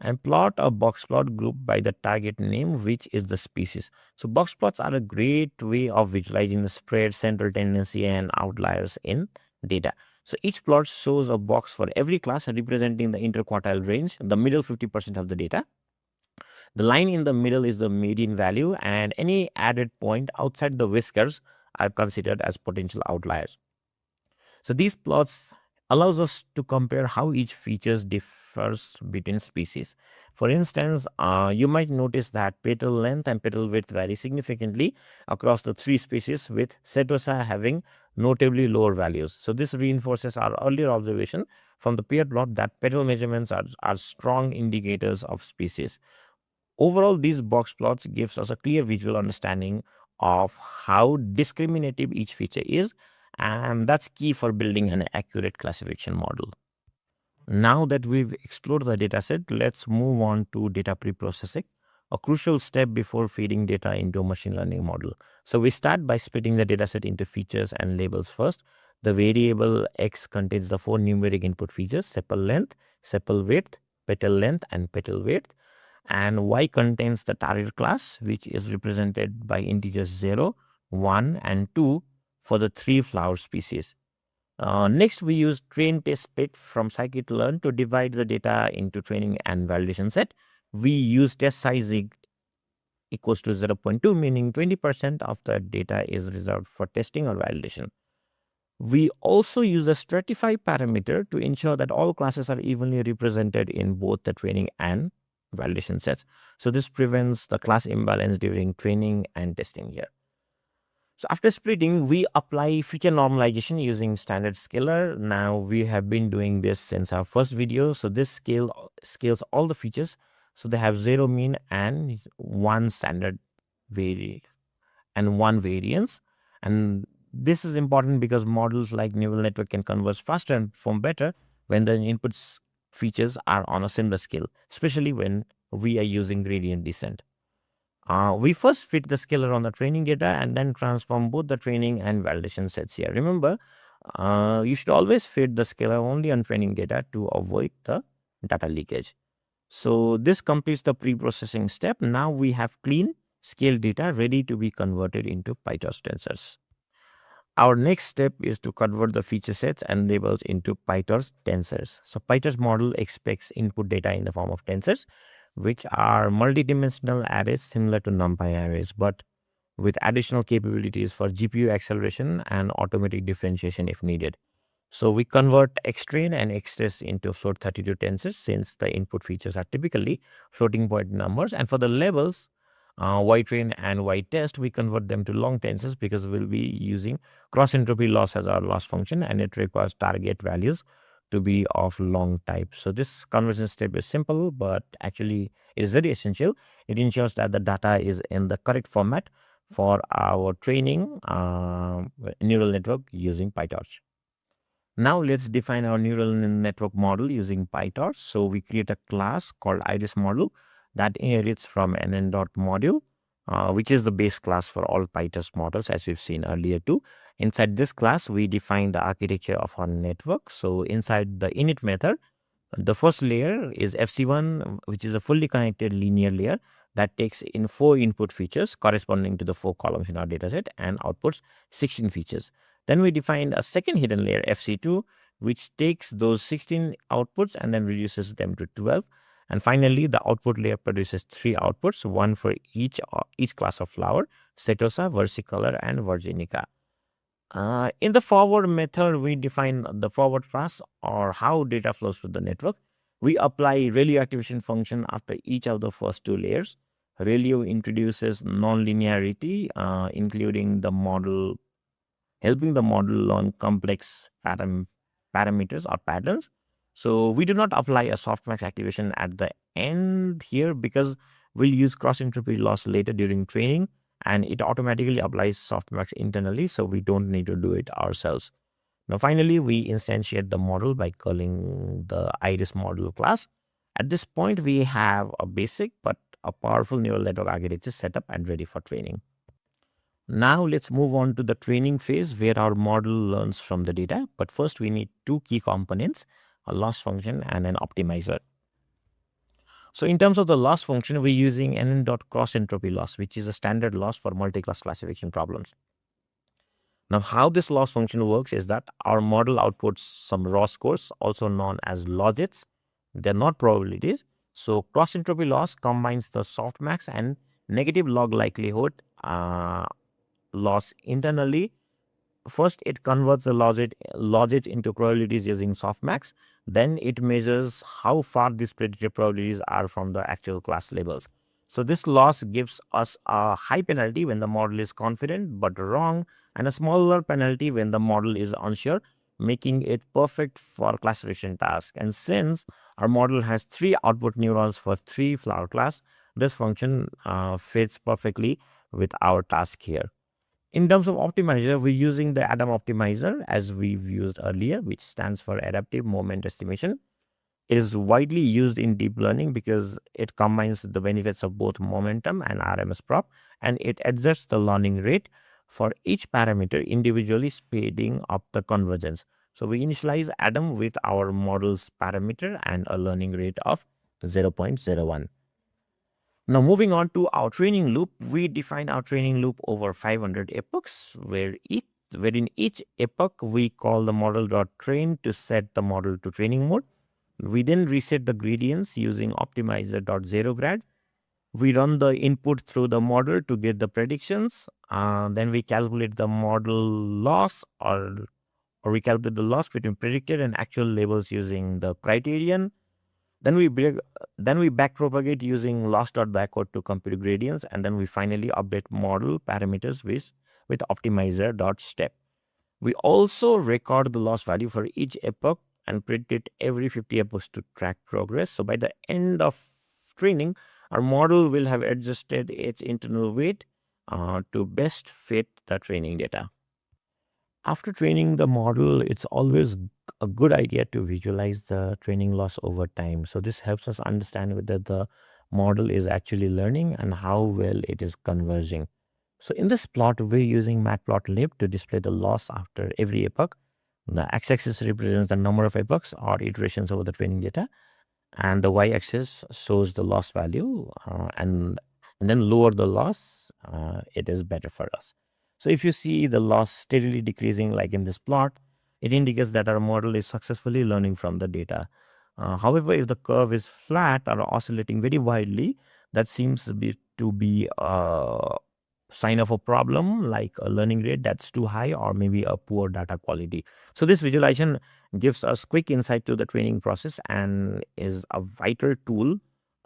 and plot a box plot grouped by the target name, which is the species. So box plots are a great way of visualizing the spread, central tendency, and outliers in data. So each plot shows a box for every class representing the interquartile range, the middle 50% of the data. The line in the middle is the median value, and any added point outside the whiskers are considered as potential outliers. So these plots allows us to compare how each features differs between species. For instance, you might notice that petal length and petal width vary significantly across the three species, with Setosa having notably lower values. So this reinforces our earlier observation from the pair plot that petal measurements are strong indicators of species. Overall, these box plots gives us a clear visual understanding of how discriminative each feature is, and that's key for building an accurate classification model. Now that we've explored the dataset, let's move on to data preprocessing, a crucial step before feeding data into a machine learning model. So we start by splitting the dataset into features and labels first. The variable X contains the four numeric input features: sepal length, sepal width, petal length, and petal width. And Y contains the target class, which is represented by integers 0, 1, and 2 for the three flower species. Next, we use train test split from scikit-learn to divide the data into training and validation set. We use test size equals to 0.2, meaning 20% of the data is reserved for testing or validation. We also use a stratify parameter to ensure that all classes are evenly represented in both the training and validation sets. So this prevents the class imbalance during training and testing here. So after splitting, we apply feature normalization using standard scaler. Now we have been doing this since our first video. So this scales all the features. So they have 0 mean and one standard one variance. And this is important because models like neural network can converge faster and perform better when the inputs features are on a similar scale, especially when we are using gradient descent. We first fit the scalar on the training data and then transform both the training and validation sets here. Remember, you should always fit the scalar only on training data to avoid the data leakage. So this completes the pre-processing step. Now we have clean scale data ready to be converted into PyTorch tensors. Our next step is to convert the feature sets and labels into PyTorch tensors. So PyTorch model expects input data in the form of tensors, which are multidimensional arrays similar to NumPy arrays, but with additional capabilities for GPU acceleration and automatic differentiation if needed. So we convert xtrain and xtest into float32 tensors since the input features are typically floating point numbers. And for the labels, y-train and y-test, we convert them to long tenses because we'll be using cross entropy loss as our loss function, and it requires target values to be of long type. So this conversion step is simple, but actually it is very essential. It ensures that the data is in the correct format for our training neural network using PyTorch. Now let's define our neural network model using PyTorch. So we create a class called iris model that inherits from NN module, which is the base class for all PyTorch models, as we've seen earlier too. Inside this class, we define the architecture of our network. So inside the init method, the first layer is FC1, which is a fully connected linear layer that takes in 4 input features corresponding to the 4 columns in our dataset and outputs 16 features. Then we define a second hidden layer, FC2, which takes those 16 outputs and then reduces them to 12. And finally, the output layer produces 3 outputs, one for each class of flower: Setosa, Versicolor, and Virginica. In the forward method, we define the forward class, or how data flows through the network. We apply ReLU activation function after each of the first 2 layers. ReLU introduces nonlinearity, including the model, helping the model learn complex parameters or patterns. So we do not apply a softmax activation at the end here because we'll use cross entropy loss later during training, and it automatically applies softmax internally, so we don't need to do it ourselves. Now finally, we instantiate the model by calling the iris model class. At this point, we have a basic but a powerful neural network architecture set up and ready for training. Now let's move on to the training phase where our model learns from the data. But first we need 2 key components, a loss function and an optimizer. So in terms of the loss function, we're using NN.cross entropy loss, which is a standard loss for multi-class classification problems. Now how this loss function works is that our model outputs some raw scores, also known as logits. They're not probabilities. So cross entropy loss combines the softmax and negative log likelihood loss internally. First, it converts the logits into probabilities using softmax. Then it measures how far these predicted probabilities are from the actual class labels. So this loss gives us a high penalty when the model is confident but wrong, and a smaller penalty when the model is unsure, making it perfect for classification tasks. And since our model has 3 output neurons for 3 flower class, this function fits perfectly with our task here. In terms of optimizer, we're using the ADAM optimizer as we've used earlier, which stands for Adaptive Moment Estimation. It is widely used in deep learning because it combines the benefits of both momentum and RMS prop, and it adjusts the learning rate for each parameter individually, speeding up the convergence. So we initialize ADAM with our model's parameter and a learning rate of 0.01. Now moving on to our training loop, we define our training loop over 500 epochs, wherein each epoch we call the model.train to set the model to training mode. We then reset the gradients using optimizer.zeroGrad. We run the input through the model to get the predictions. Then we calculate the model loss, or we calculate the loss between predicted and actual labels using the criterion. Then we backpropagate using loss.backward to compute gradients, and then we finally update model parameters with optimizer.step. We also record the loss value for each epoch and print it every 50 epochs to track progress. So by the end of training, our model will have adjusted its internal weight to best fit the training data. After training the model, it's always a good idea to visualize the training loss over time. So this helps us understand whether the model is actually learning and how well it is converging. So in this plot, we're using matplotlib to display the loss after every epoch. The x-axis represents the number of epochs or iterations over the training data, and the y-axis shows the loss value, and then lower the loss, it is better for us. So if you see the loss steadily decreasing like in this plot, it indicates that our model is successfully learning from the data. However, if the curve is flat or oscillating very widely, that seems to be a sign of a problem, like a learning rate that's too high or maybe a poor data quality. So this visualization gives us quick insight to the training process and is a vital tool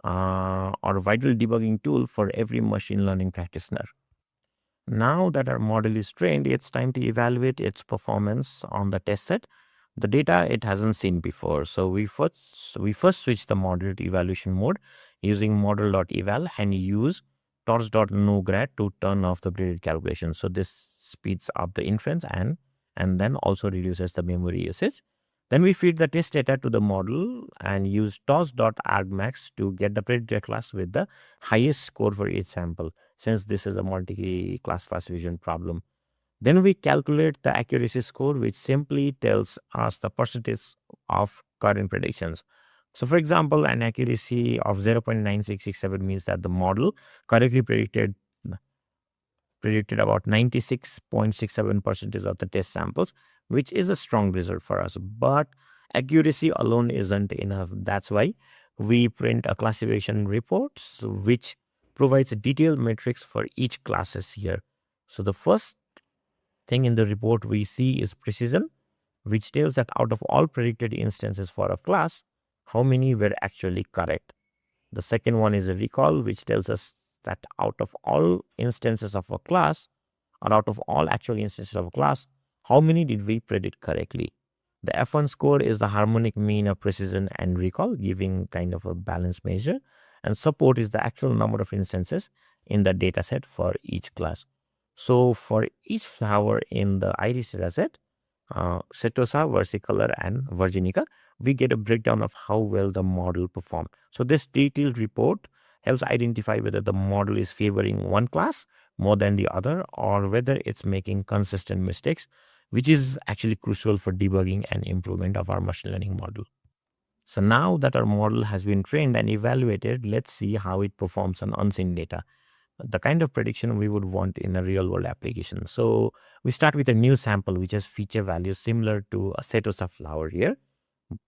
or vital debugging tool for every machine learning practitioner. Now that our model is trained, it's time to evaluate its performance on the test set, the data it hasn't seen before. So we first switch the model to evaluation mode using model.eval and use torch.nograd to turn off the graded calculation. So this speeds up the inference and then also reduces the memory usage. Then we feed the test data to the model and use torch.argmax to get the predictor class with the highest score for each sample, since this is a multi-class classification problem. Then we calculate the accuracy score, which simply tells us the percentage of current predictions. So for example, an accuracy of 0.9667 means that the model correctly predicted about 96.67% of the test samples, which is a strong result for us. But accuracy alone isn't enough. That's why we print a classification report which provides detailed metrics for each classes here. So the first thing in the report we see is precision, which tells that out of all predicted instances for a class, how many were actually correct. The second one is a recall, which tells us that out of all instances of a class, or out of all actual instances of a class, how many did we predict correctly? The F1 score is the harmonic mean of precision and recall, giving kind of a balanced measure. And support is the actual number of instances in the dataset for each class. So for each flower in the iris dataset, Setosa, versicolor, and virginica, we get a breakdown of how well the model performed. So this detailed report helps identify whether the model is favoring one class more than the other or whether it's making consistent mistakes, which is actually crucial for debugging and improvement of our machine learning model. So now that our model has been trained and evaluated, let's see how it performs on unseen data, the kind of prediction we would want in a real world application. So we start with a new sample which has feature values similar to a Setosa flower here.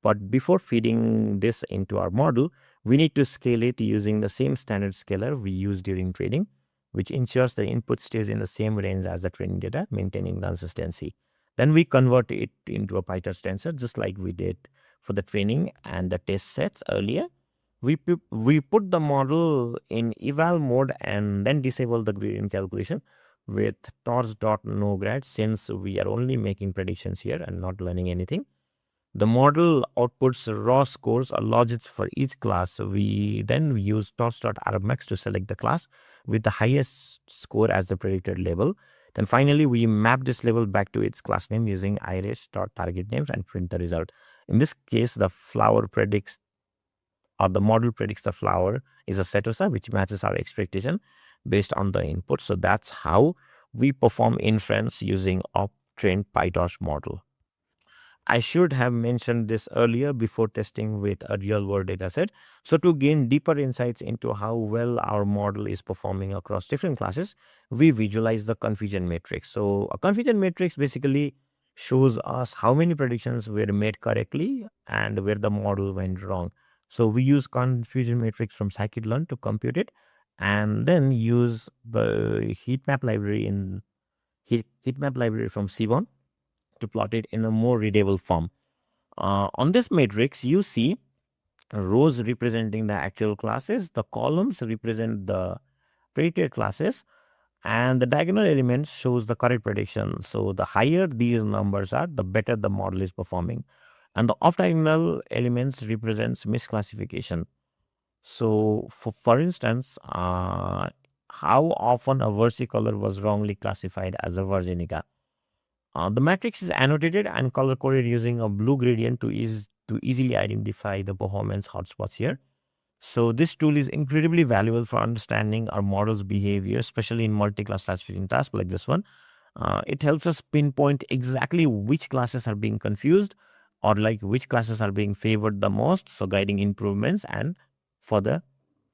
But before feeding this into our model, we need to scale it using the same standard scaler we use during training, which ensures the input stays in the same range as the training data, maintaining consistency. Then we convert it into a PyTorch tensor, just like we did for the training and the test sets earlier. We put the model in eval mode and then disable the gradient calculation with torch.nograd, since we are only making predictions here and not learning anything. The model outputs raw scores or logits for each class. We then use torch.argmax to select the class with the highest score as the predicted label. Then finally, we map this label back to its class name using iris.target names and print the result. In this case, the flower predicts, or the model predicts the flower is a Setosa, which matches our expectation based on the input. So that's how we perform inference using up-trained PyTorch model. I should have mentioned this earlier before testing with a real-world dataset. So to gain deeper insights into how well our model is performing across different classes, we visualize the confusion matrix. So a confusion matrix basically shows us how many predictions were made correctly and where the model went wrong. So we use confusion matrix from scikit-learn to compute it, and then use the heatmap library from Seaborn to plot it in a more readable form. On this matrix, you see rows representing the actual classes, the columns represent the predicted classes, and the diagonal element shows the correct prediction. So the higher these numbers are, the better the model is performing. And the off-diagonal elements represents misclassification. So for instance, how often a versicolor was wrongly classified as a virginica. The matrix is annotated and color coded using a blue gradient to easily identify the performance hotspots here. So this tool is incredibly valuable for understanding our model's behavior, especially in multi-class classification tasks like this one. It helps us pinpoint exactly which classes are being confused or like which classes are being favored the most, so guiding improvements and further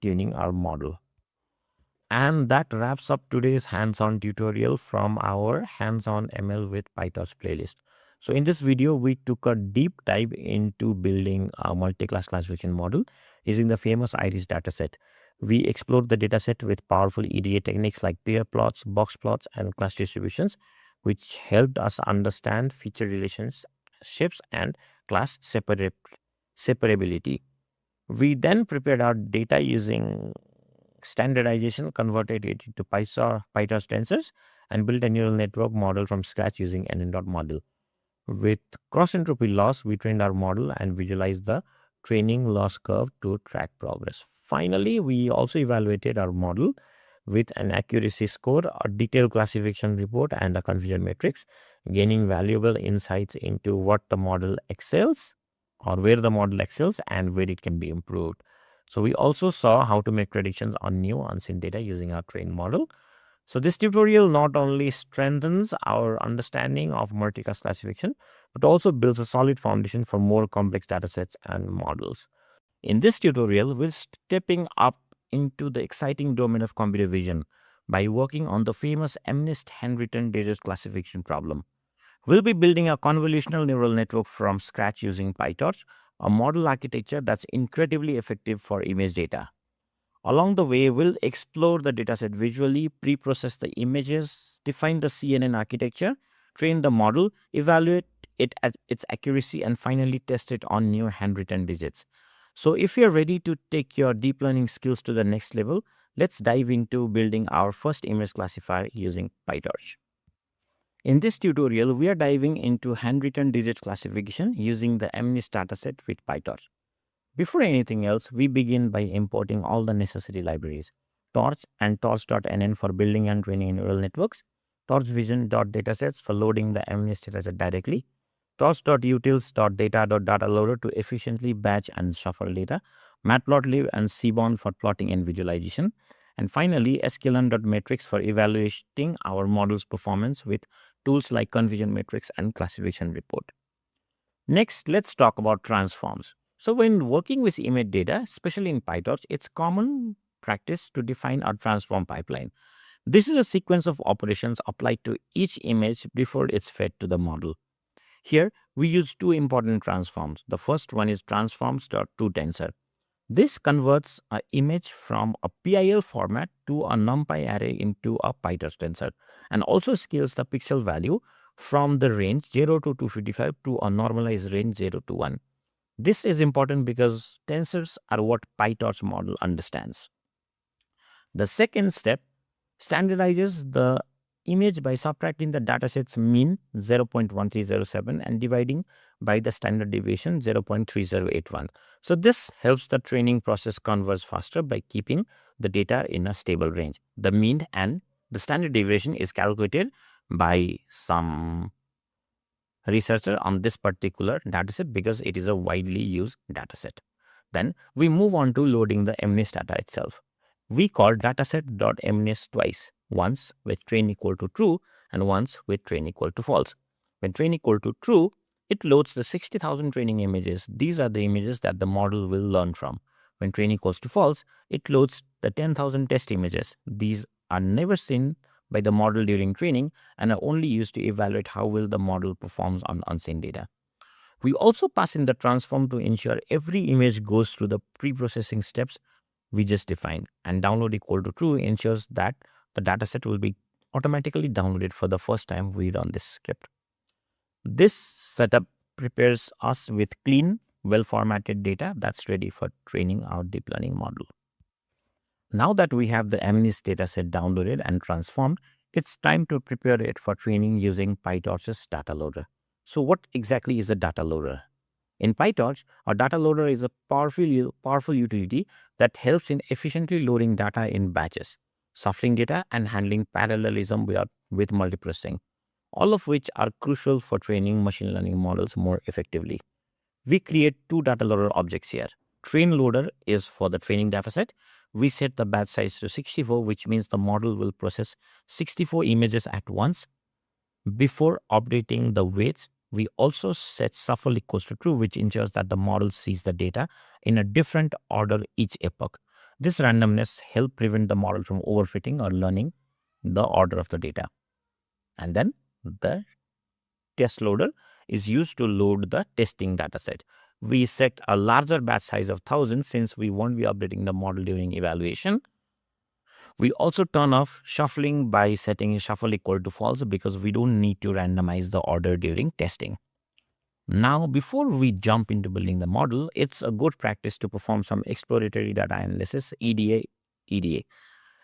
tuning our model. And that wraps up today's hands-on tutorial from our hands-on ML with PyTorch playlist. So in this video, we took a deep dive into building a multi-class classification model using the famous iris dataset. We explored the dataset with powerful EDA techniques like pair plots, box plots, and class distributions, which helped us understand feature relationships and class separability. We then prepared our data using standardization, converted it into PyTorch tensors, and built a neural network model from scratch using n model. With cross entropy loss, we trained our model and visualized the training loss curve to track progress. Finally, we also evaluated our model with an accuracy score, a detailed classification report, and a confusion matrix, gaining valuable insights into what the model excels or where the model excels and where it can be improved. So we also saw how to make predictions on new unseen data using our trained model. So this tutorial not only strengthens our understanding of multicast classification, but also builds a solid foundation for more complex datasets and models. In this tutorial, we're stepping up into the exciting domain of computer vision by working on the famous MNIST handwritten digit classification problem. We'll be building a convolutional neural network from scratch using PyTorch, a model architecture that's incredibly effective for image data. Along the way, we'll explore the dataset visually, pre-process the images, define the CNN architecture, train the model, evaluate it at its accuracy, and finally test it on new handwritten digits. So if you're ready to take your deep learning skills to the next level, let's dive into building our first image classifier using PyTorch. In this tutorial, we are diving into handwritten digit classification using the MNIST dataset with PyTorch. Before anything else, we begin by importing all the necessary libraries: Torch and torch.nn for building and training neural networks, torchvision.datasets for loading the MNIST dataset directly, torch.utils.data.dataloader to efficiently batch and shuffle data, matplotlib and seaborn for plotting and visualization, and finally sklearn.metrics for evaluating our model's performance with tools like confusion matrix and classification report. Next, let's talk about transforms. So when working with image data, especially in PyTorch, it's common practice to define a transform pipeline. This is a sequence of operations applied to each image before it's fed to the model. Here, we use two important transforms. The first one is transforms.toTensor. This converts an image from a PIL format to a NumPy array into a PyTorch tensor, and also scales the pixel value from the range 0 to 255 to a normalized range 0 to 1. This is important because tensors are what PyTorch model understands. The second step standardizes the image by subtracting the dataset's mean 0.1307 and dividing by the standard deviation 0.3081. So this helps the training process converge faster by keeping the data in a stable range. The mean and the standard deviation is calculated by some researcher on this particular dataset because it is a widely used dataset. Then we move on to loading the MNIST data itself. We call dataset.mnist twice, once with train equal to true and once with train equal to false. When train equal to true, it loads the 60,000 training images. These are the images that the model will learn from. When train equals to false, it loads the 10,000 test images. These are never seen by the model during training and are only used to evaluate how well the model performs on unseen data. We also pass in the transform to ensure every image goes through the pre-processing steps we just defined, and download equal to true ensures that the dataset will be automatically downloaded for the first time we run this script. This setup prepares us with clean, well-formatted data that's ready for training our deep learning model. Now that we have the MNIST dataset downloaded and transformed, it's time to prepare it for training using PyTorch's data loader. So what exactly is a data loader? In PyTorch, a data loader is a powerful utility that helps in efficiently loading data in batches, shuffling data, and handling parallelism with multiprocessing, all of which are crucial for training machine learning models more effectively. We create two data loader objects here. Train loader is for the training dataset. We set the batch size to 64, which means the model will process 64 images at once. Before updating the weights, we also set shuffle equals to true, which ensures that the model sees the data in a different order each epoch. This randomness helps prevent the model from overfitting or learning the order of the data. And then the test loader is used to load the testing dataset. We set a larger batch size of 1000 since we won't be updating the model during evaluation. We also turn off shuffling by setting shuffle equal to false because we don't need to randomize the order during testing. Now, before we jump into building the model, it's a good practice to perform some exploratory data analysis, EDA.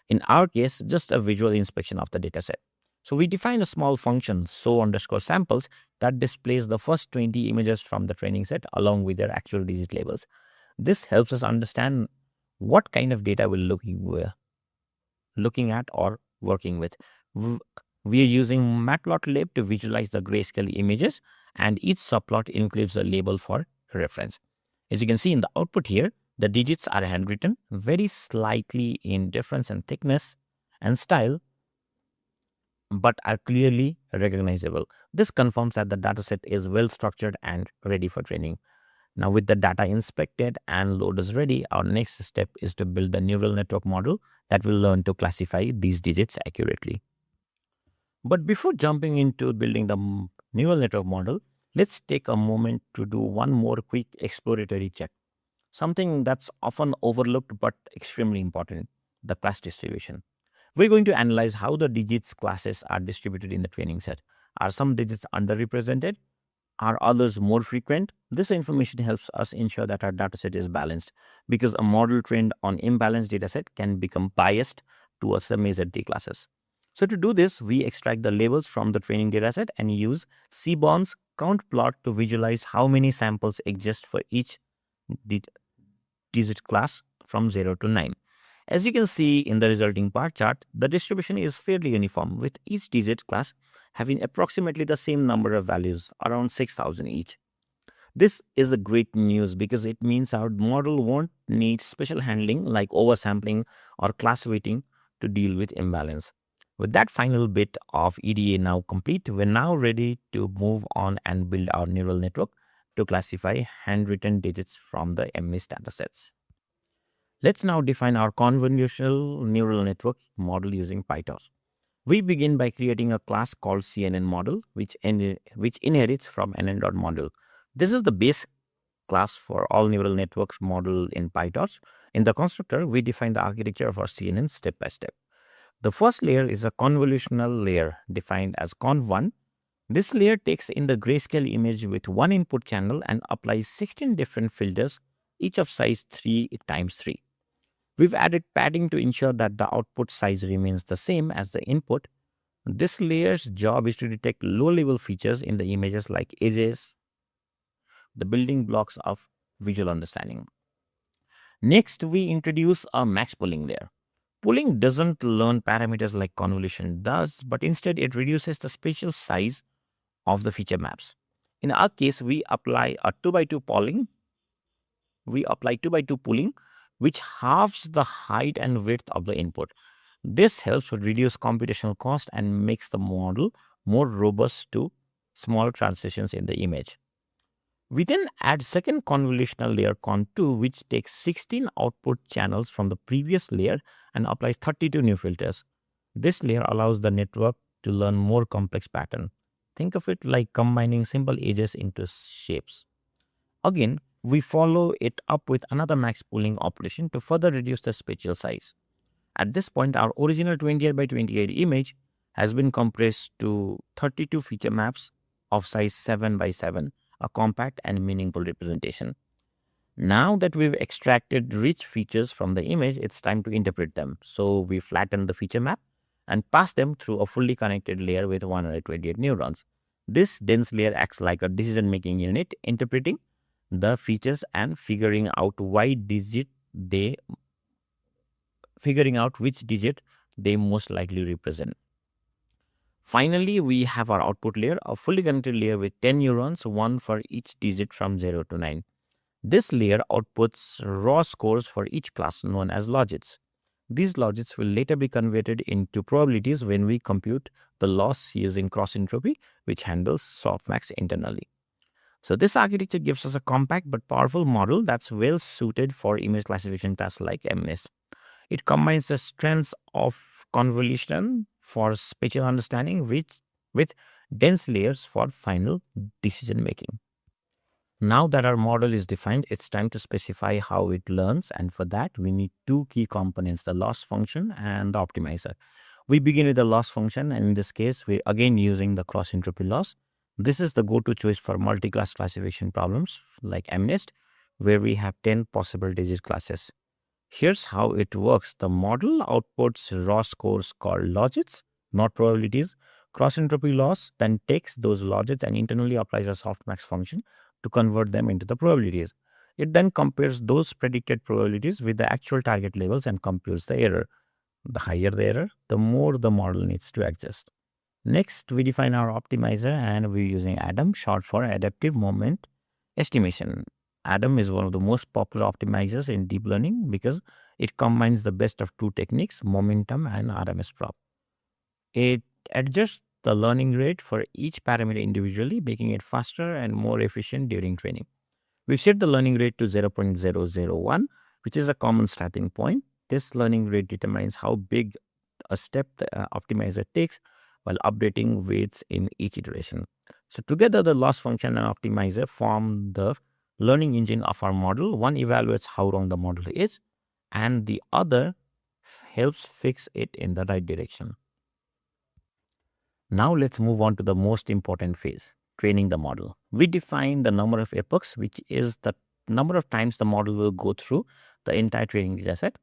In our case, just a visual inspection of the dataset. So we define a small function, so underscore samples, that displays the first 20 images from the training set along with their actual digit labels. This helps us understand what kind of data we're looking at or working with. W- We are using matplotlib to visualize the grayscale images, and each subplot includes a label for reference. As you can see in the output here, the digits are handwritten, very slightly in difference in thickness and style, but are clearly recognizable. This confirms that the dataset is well structured and ready for training. Now, with the data inspected and loaders ready, our next step is to build a neural network model that will learn to classify these digits accurately. But before jumping into building the neural network model, let's take a moment to do one more quick exploratory check. Something that's often overlooked but extremely important, the class distribution. We're going to analyze how the digits classes are distributed in the training set. Are some digits underrepresented? Are others more frequent? This information helps us ensure that our dataset is balanced, because a model trained on imbalanced dataset can become biased towards the measured D classes. So to do this, we extract the labels from the training dataset and use Seaborn's count plot to visualize how many samples exist for each di- digit class from 0 to 9. As you can see in the resulting bar chart, the distribution is fairly uniform, with each digit class having approximately the same number of values, around 6,000 each. This is a great news because it means our model won't need special handling like oversampling or class weighting to deal with imbalance. With that final bit of EDA now complete, we're now ready to move on and build our neural network to classify handwritten digits from the MNIST datasets. Let's now define our convolutional neural network model using PyTorch. We begin by creating a class called CNN model, which inherits from NN.model. This is the base class for all neural networks model in PyTorch. In the constructor, we define the architecture of our CNN step by step. The first layer is a convolutional layer defined as conv1. This layer takes in the grayscale image with one input channel and applies 16 different filters, each of size 3 times 3. We've added padding to ensure that the output size remains the same as the input. This layer's job is to detect low-level features in the images like edges, the building blocks of visual understanding. Next, we introduce a max pooling layer. Pooling doesn't learn parameters like convolution does, but instead it reduces the spatial size of the feature maps. In our case, we apply 2 by 2 pooling, which halves the height and width of the input. This helps reduce computational cost and makes the model more robust to small transitions in the image. We then add second convolutional layer con2, which takes 16 output channels from the previous layer and applies 32 new filters. This layer allows the network to learn more complex pattern. Think of it like combining simple edges into shapes. Again, we follow it up with another max pooling operation to further reduce the spatial size. At this point, our original 28 by 28 image has been compressed to 32 feature maps of size 7 by 7, a compact and meaningful representation. Now that we've extracted rich features from the image, it's time to interpret them. So we flatten the feature map and pass them through a fully connected layer with 128 neurons. This dense layer acts like a decision-making unit, interpreting the features and they figuring out which digit they most likely represent. Finally, we have our output layer, a fully connected layer with 10 neurons, one for each digit from 0 to 9. This layer outputs raw scores for each class known as logits. These logits will later be converted into probabilities when we compute the loss using cross entropy, which handles softmax internally. So this architecture gives us a compact but powerful model that's well suited for image classification tasks like MNIST. It combines the strengths of convolution for spatial understanding with dense layers for final decision making. Now that our model is defined, it's time to specify how it learns, and for that we need two key components, the loss function and the optimizer. We begin with the loss function, and in this case we're again using the cross entropy loss. This is the go-to choice for multi-class classification problems like MNIST, where we have 10 possible digit classes. Here's how it works. The model outputs raw scores called logits, not probabilities. Cross entropy loss then takes those logits and internally applies a softmax function to convert them into the probabilities. It then compares those predicted probabilities with the actual target levels and computes the error. The higher the error, the more the model needs to adjust. Next, we define our optimizer and we're using ADAM, short for Adaptive Moment Estimation. ADAM is one of the most popular optimizers in deep learning because it combines the best of two techniques, momentum and RMS prop. It adjusts the learning rate for each parameter individually, making it faster and more efficient during training. We set the learning rate to 0.001, which is a common starting point. This learning rate determines how big a step the optimizer takes while updating weights in each iteration. So together, the loss function and optimizer form the learning engine of our model. One evaluates how wrong the model is, and the other helps fix it in the right direction. Now let's move on to the most important phase, training the model. We define the number of epochs, which is the number of times the model will go through the entire training dataset.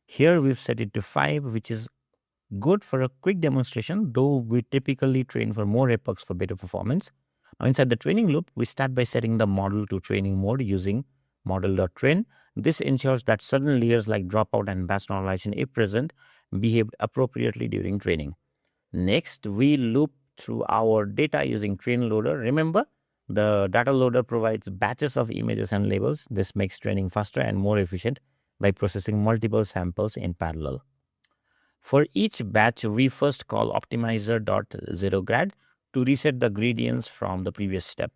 Here we've set it to 5, which is good for a quick demonstration, though we typically train for more epochs for better performance. Now inside the training loop, we start by setting the model to training mode using model.train. This ensures that certain layers like dropout and batch normalization, if present, behaved appropriately during training. Next, we loop through our data using train loader. Remember, the data loader provides batches of images and labels. This makes training faster and more efficient by processing multiple samples in parallel. For each batch, we first call optimizer.zeroGrad to reset the gradients from the previous step.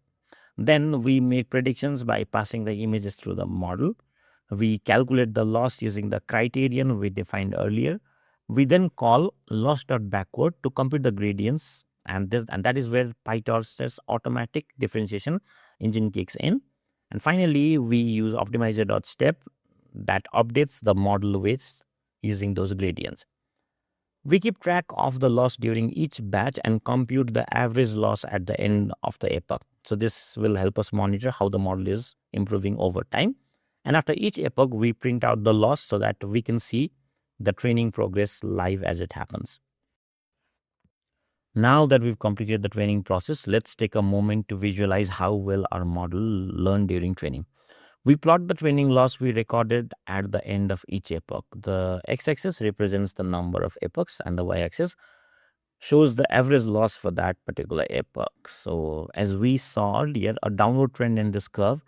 Then we make predictions by passing the images through the model. We calculate the loss using the criterion we defined earlier. We then call loss.backward to compute the gradients, and that is where PyTorch's automatic differentiation engine kicks in. And finally, we use optimizer.step that updates the model weights using those gradients. We keep track of the loss during each batch and compute the average loss at the end of the epoch. So this will help us monitor how the model is improving over time. And after each epoch, we print out the loss so that we can see the training progress live as it happens. Now that we've completed the training process, let's take a moment to visualize how well our model learned during training. We plot the training loss we recorded at the end of each epoch. The x-axis represents the number of epochs and the y-axis shows the average loss for that particular epoch. So as we saw earlier, a downward trend in this curve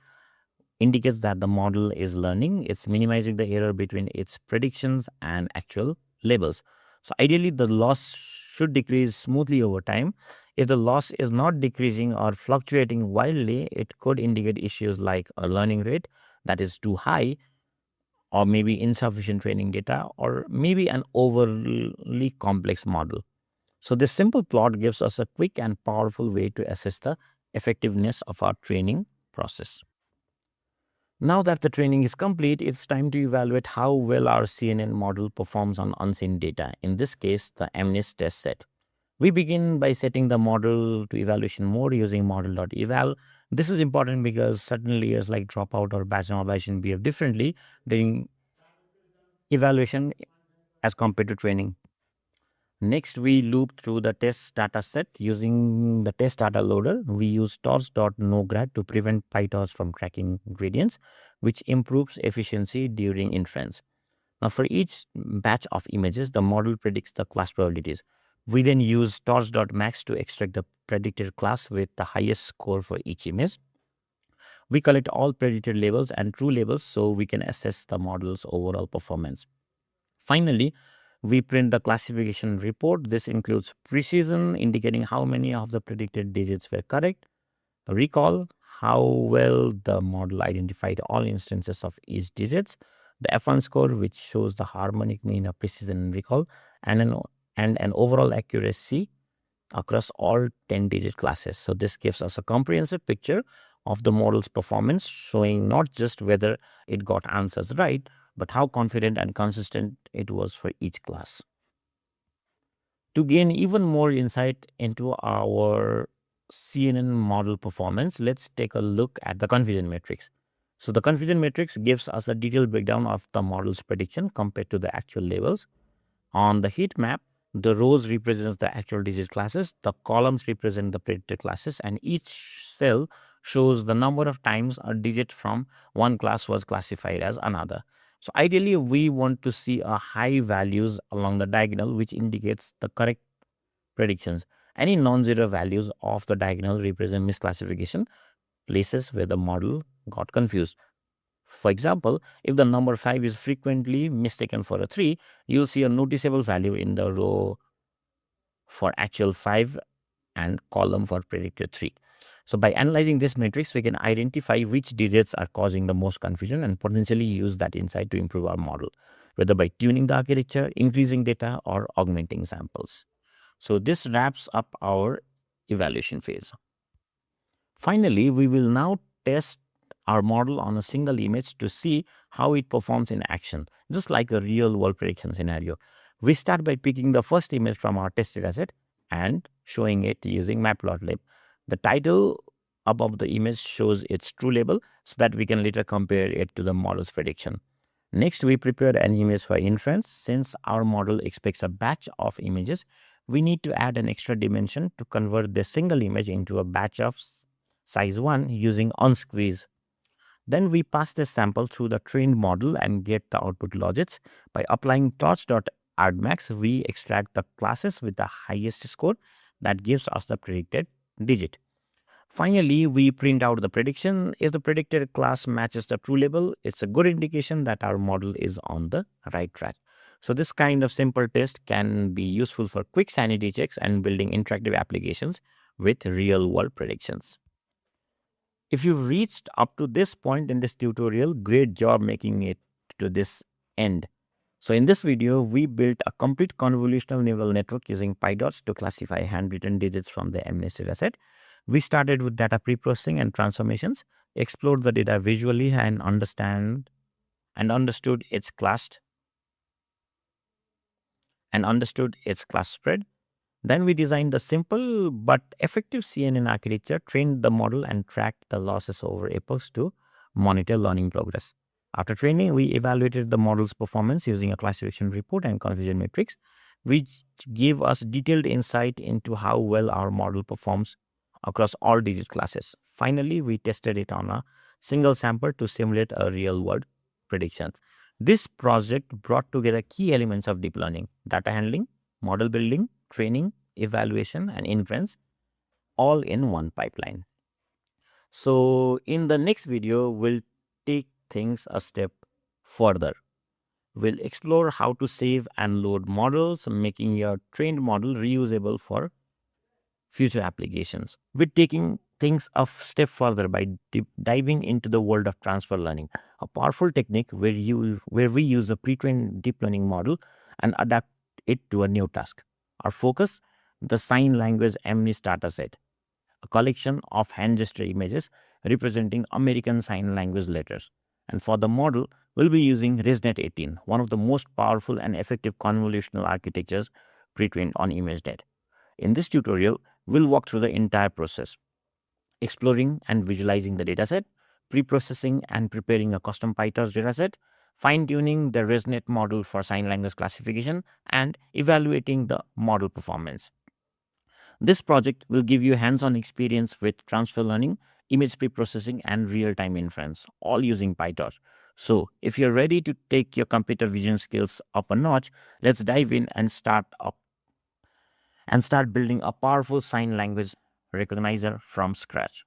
indicates that the model is learning. It's minimizing the error between its predictions and actual labels. So ideally, the loss should decrease smoothly over time. If the loss is not decreasing or fluctuating wildly, it could indicate issues like a learning rate that is too high, or maybe insufficient training data, or maybe an overly complex model. So this simple plot gives us a quick and powerful way to assess the effectiveness of our training process. Now that the training is complete, it's time to evaluate how well our CNN model performs on unseen data, in this case, the MNIST test set. We begin by setting the model to evaluation mode using model.eval. This is important because certain layers like dropout or batch normalization behave differently during evaluation as compared to training. Next, we loop through the test data set using the test data loader. We use torch.nograd to prevent PyTorch from tracking gradients, which improves efficiency during inference. Now, for each batch of images, the model predicts the class probabilities. We then use torch.max to extract the predicted class with the highest score for each image. We collect all predicted labels and true labels so we can assess the model's overall performance. Finally, we print the classification report. This includes precision, indicating how many of the predicted digits were correct, recall, how well the model identified all instances of each digits, the F1 score, which shows the harmonic mean of precision and recall, and an overall accuracy across all 10-digit classes. So this gives us a comprehensive picture of the model's performance, showing not just whether it got answers right, but how confident and consistent it was for each class. To gain even more insight into our CNN model performance, let's take a look at the confusion matrix. So the confusion matrix gives us a detailed breakdown of the model's prediction compared to the actual labels. On the heat map, the rows represents the actual digit classes, the columns represent the predicted classes, and each cell shows the number of times a digit from one class was classified as another. So ideally, we want to see a high values along the diagonal, which indicates the correct predictions. Any non-zero values of the diagonal represent misclassification, places where the model got confused. For example, if the number 5 is frequently mistaken for a 3, you'll see a noticeable value in the row for actual 5 and column for predicted 3. So by analyzing this matrix, we can identify which digits are causing the most confusion and potentially use that insight to improve our model, whether by tuning the architecture, increasing data, or augmenting samples. So this wraps up our evaluation phase. Finally, we will now test our model on a single image to see how it performs in action, just like a real world prediction scenario. We start by picking the first image from our test dataset and showing it using Matplotlib. The title above the image shows its true label so that we can later compare it to the model's prediction. Next, we prepare an image for inference. Since our model expects a batch of images, we need to add an extra dimension to convert the single image into a batch of size 1 using unsqueeze. Then we pass this sample through the trained model and get the output logits. By applying torch.argmax, we extract the classes with the highest score that gives us the predicted digit. Finally, we print out the prediction. If the predicted class matches the true label, it's a good indication that our model is on the right track. So this kind of simple test can be useful for quick sanity checks and building interactive applications with real-world predictions. If you've reached up to this point in this tutorial, great job making it to this end. So in this video, we built a complete convolutional neural network using PyTorch to classify handwritten digits from the MNIST dataset. We started with data pre-processing and transformations, explored the data visually and understood its class spread. Then we designed a simple but effective CNN architecture, trained the model, and tracked the losses over epochs to monitor learning progress. After training, we evaluated the model's performance using a classification report and confusion matrix, which gave us detailed insight into how well our model performs across all digit classes. Finally, we tested it on a single sample to simulate a real-world prediction. This project brought together key elements of deep learning: data handling, model building, training, evaluation, and inference, all in one pipeline. So in the next video, we'll take things a step further. We'll explore how to save and load models, making your trained model reusable for future applications. We're taking things a step further by diving into the world of transfer learning, a powerful technique where we use a pre-trained deep learning model and adapt it to a new task. Our focus, the sign language MNIST dataset, a collection of hand gesture images representing American Sign Language letters. And for the model, we'll be using ResNet 18, one of the most powerful and effective convolutional architectures pre-trained on ImageNet. In this tutorial, we'll walk through the entire process, exploring and visualizing the dataset, pre-processing and preparing a custom PyTorch dataset, fine-tuning the ResNet model for sign language classification, and evaluating the model performance. This project will give you hands-on experience with transfer learning, image pre-processing, and real-time inference, all using PyTorch. So if you're ready to take your computer vision skills up a notch, let's dive in and start building a powerful sign language recognizer from scratch.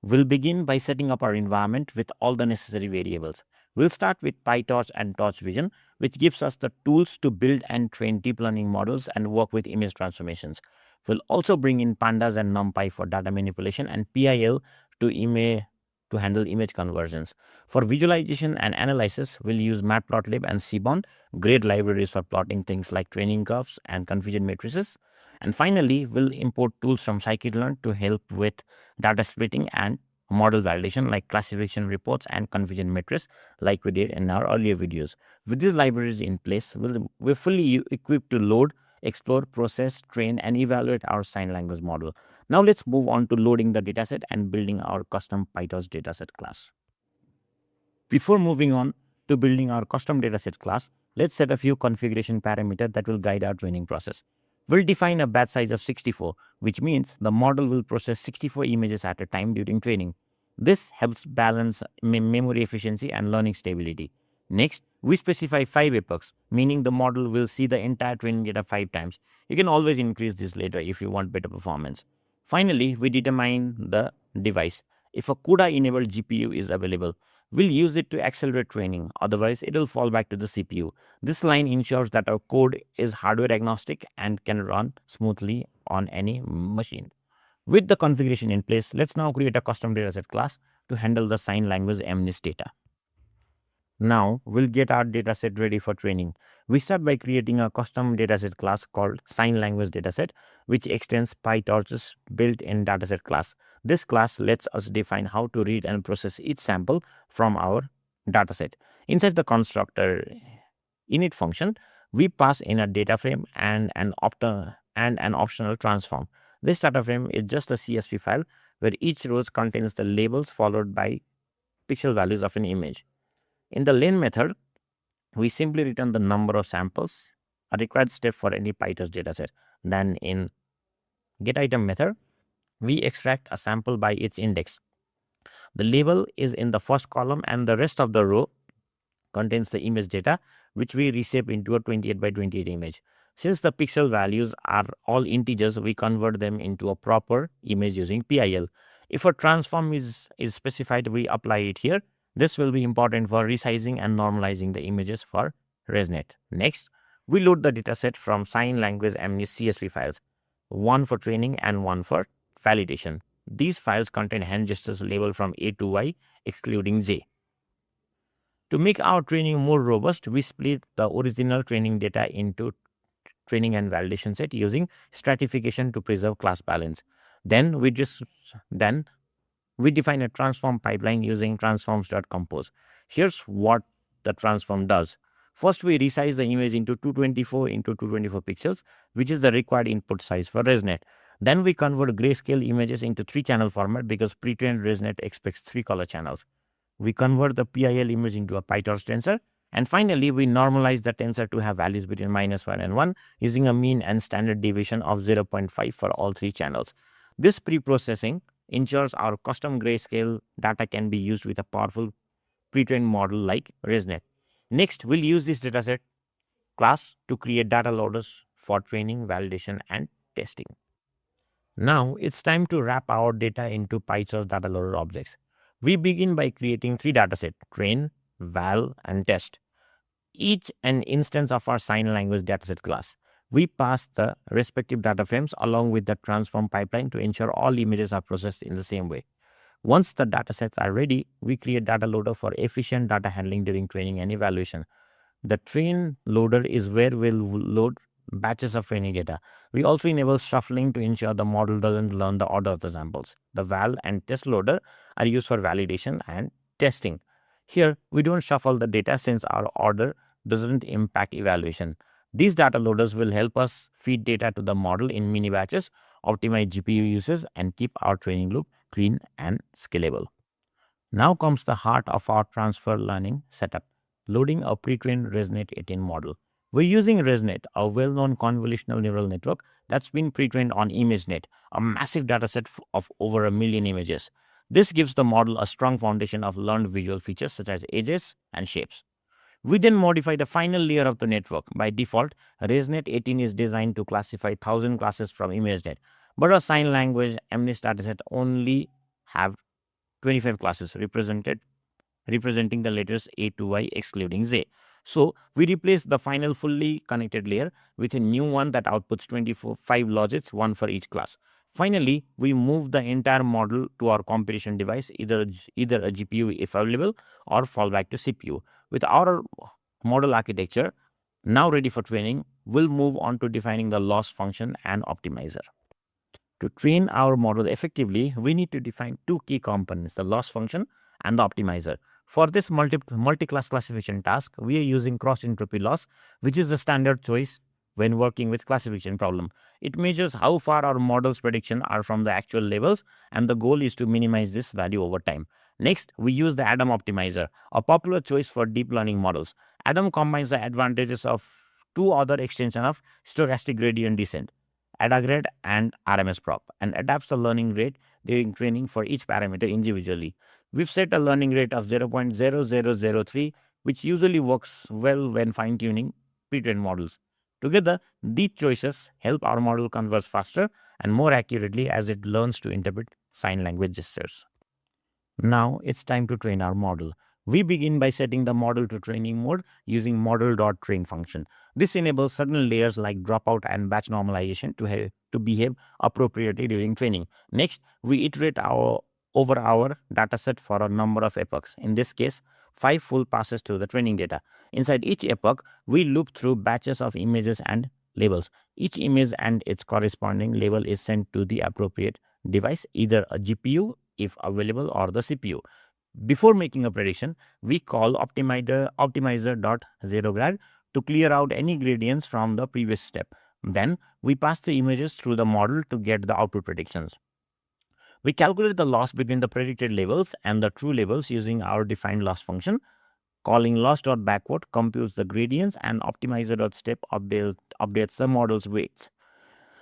We'll begin by setting up our environment with all the necessary variables. We'll start with PyTorch and Torch Vision, which gives us the tools to build and train deep learning models and work with image transformations. We'll also bring in Pandas and NumPy for data manipulation and PIL to handle image conversions. For visualization and analysis, we'll use Matplotlib and Seaborn, great libraries for plotting things like training curves and confusion matrices. And finally, we'll import tools from scikit-learn to help with data splitting and model validation like classification reports and confusion matrices like we did in our earlier videos. With these libraries in place, we're fully equipped to load, explore, process, train, and evaluate our sign language model. Now let's move on to loading the dataset and building our custom PyTorch dataset class. Before moving on to building our custom dataset class, let's set a few configuration parameters that will guide our training process. We'll define a batch size of 64, which means the model will process 64 images at a time during training. This helps balance memory efficiency and learning stability. Next, we specify 5 epochs, meaning the model will see the entire training data 5 times. You can always increase this later if you want better performance. Finally, we determine the device. If a CUDA-enabled GPU is available, we'll use it to accelerate training. Otherwise, it will fall back to the CPU. This line ensures that our code is hardware agnostic and can run smoothly on any machine. With the configuration in place, let's now create a custom dataset class to handle the sign language MNIST data. Now we'll get our dataset ready for training. We start by creating a custom dataset class called sign language dataset, which extends PyTorch's built-in dataset class. This class lets us define how to read and process each sample from our dataset. Inside the constructor init function, we pass in a data frame and an optional transform. This data frame is just a CSV file where each row contains the labels followed by pixel values of an image. In the len method, we simply return the number of samples, a required step for any PyTorch dataset. Then in getItem method, we extract a sample by its index. The label is in the first column and the rest of the row contains the image data, which we reshape into a 28 by 28 image. Since the pixel values are all integers, we convert them into a proper image using PIL. If a transform is specified, we apply it here. This will be important for resizing and normalizing the images for ResNet. Next, we load the dataset from sign language MNIST CSV files, one for training and one for validation. These files contain hand gestures labeled from A to Y, excluding J. To make our training more robust, we split the original training data into training and validation set using stratification to preserve class balance. Then we define a transform pipeline using transforms.compose. Here's what the transform does. First, we resize the image into 224 into 224 pixels, which is the required input size for ResNet. Then we convert grayscale images into 3-channel format because pre-trained ResNet expects 3 color channels. We convert the PIL image into a PyTorch tensor. And finally, we normalize the tensor to have values between -1 and 1 using a mean and standard deviation of 0.5 for all 3 channels. This pre-processing ensures our custom grayscale data can be used with a powerful pre-trained model like ResNet. Next, we'll use this dataset class to create data loaders for training, validation, and testing. Now, it's time to wrap our data into PyTorch data loader objects. We begin by creating 3 datasets: train, val, and test, each an instance of our sign language dataset class. We pass the respective data frames along with the transform pipeline to ensure all images are processed in the same way. Once the datasets are ready, we create data loader for efficient data handling during training and evaluation. The train loader is where we'll load batches of training data. We also enable shuffling to ensure the model doesn't learn the order of the samples. The val and test loader are used for validation and testing. Here, we don't shuffle the data since our order doesn't impact evaluation. These data loaders will help us feed data to the model in mini batches, optimize GPU usage, and keep our training loop clean and scalable. Now comes the heart of our transfer learning setup, loading a pre-trained ResNet 18 model. We're using ResNet, a well-known convolutional neural network that's been pre-trained on ImageNet, a massive dataset of over 1 million images. This gives the model a strong foundation of learned visual features such as edges and shapes. We then modify the final layer of the network. By default, ResNet 18 is designed to classify 1,000 classes from ImageNet, but our sign language MNIST dataset only have 25 classes representing the letters A to Y excluding Z. So we replace the final fully connected layer with a new one that outputs 25 logics, one for each class. Finally, we move the entire model to our computation device, either a GPU if available or fall back to CPU. With our model architecture now ready for training, we'll move on to defining the loss function and optimizer. To train our model effectively, we need to define 2 key components, the loss function and the optimizer. For this multi-class classification task, we are using cross-entropy loss, which is the standard choice when working with classification problem. It measures how far our model's prediction are from the actual levels, and the goal is to minimize this value over time. Next, we use the Adam optimizer, a popular choice for deep learning models. Adam combines the advantages of two other extensions of stochastic gradient descent, AdaGrad and RMSProp, and adapts the learning rate during training for each parameter individually. We've set a learning rate of 0.0003, which usually works well when fine-tuning pre-trained models. Together, these choices help our model converse faster and more accurately as it learns to interpret sign language gestures. Now it's time to train our model. We begin by setting the model to training mode using model.train function. This enables certain layers like dropout and batch normalization to behave appropriately during training. Next, we iterate over our dataset for a number of epochs. In this case, 5 full passes through the training data. Inside each epoch, we loop through batches of images and labels. Each image and its corresponding label is sent to the appropriate device, either a GPU if available or the CPU. Before making a prediction, we call optimizer.zeroGrad to clear out any gradients from the previous step. Then we pass the images through the model to get the output predictions. We calculate the loss between the predicted labels and the true labels using our defined loss function. Calling loss.backward computes the gradients, and optimizer.step updates the model's weights.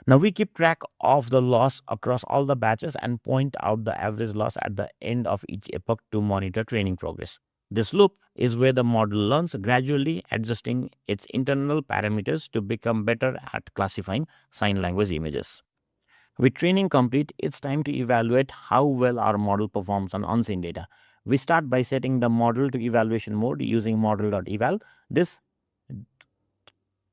Now we keep track of the loss across all the batches and point out the average loss at the end of each epoch to monitor training progress. This loop is where the model learns, gradually adjusting its internal parameters to become better at classifying sign language images. With training complete, it's time to evaluate how well our model performs on unseen data. We start by setting the model to evaluation mode using model.eval. This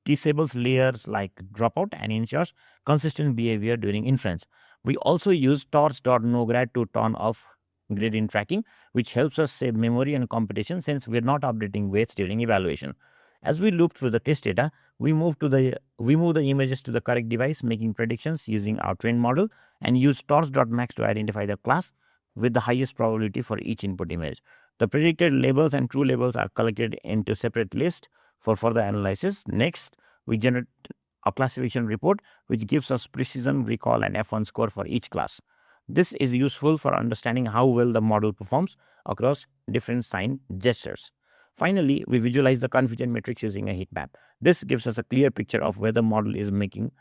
disables layers like dropout and ensures consistent behavior during inference. We also use torch.nograd to turn off gradient tracking, which helps us save memory and computation since we're not updating weights during evaluation. As we loop through the test data, we move the images to the correct device, making predictions using our trained model, and use torch.max to identify the class with the highest probability for each input image. The predicted labels and true labels are collected into separate lists for further analysis. Next, we generate a classification report which gives us precision, recall, and F1 score for each class. This is useful for understanding how well the model performs across different sign gestures. Finally, we visualize the confusion matrix using a heat map. This gives us a clear picture of whether the model is making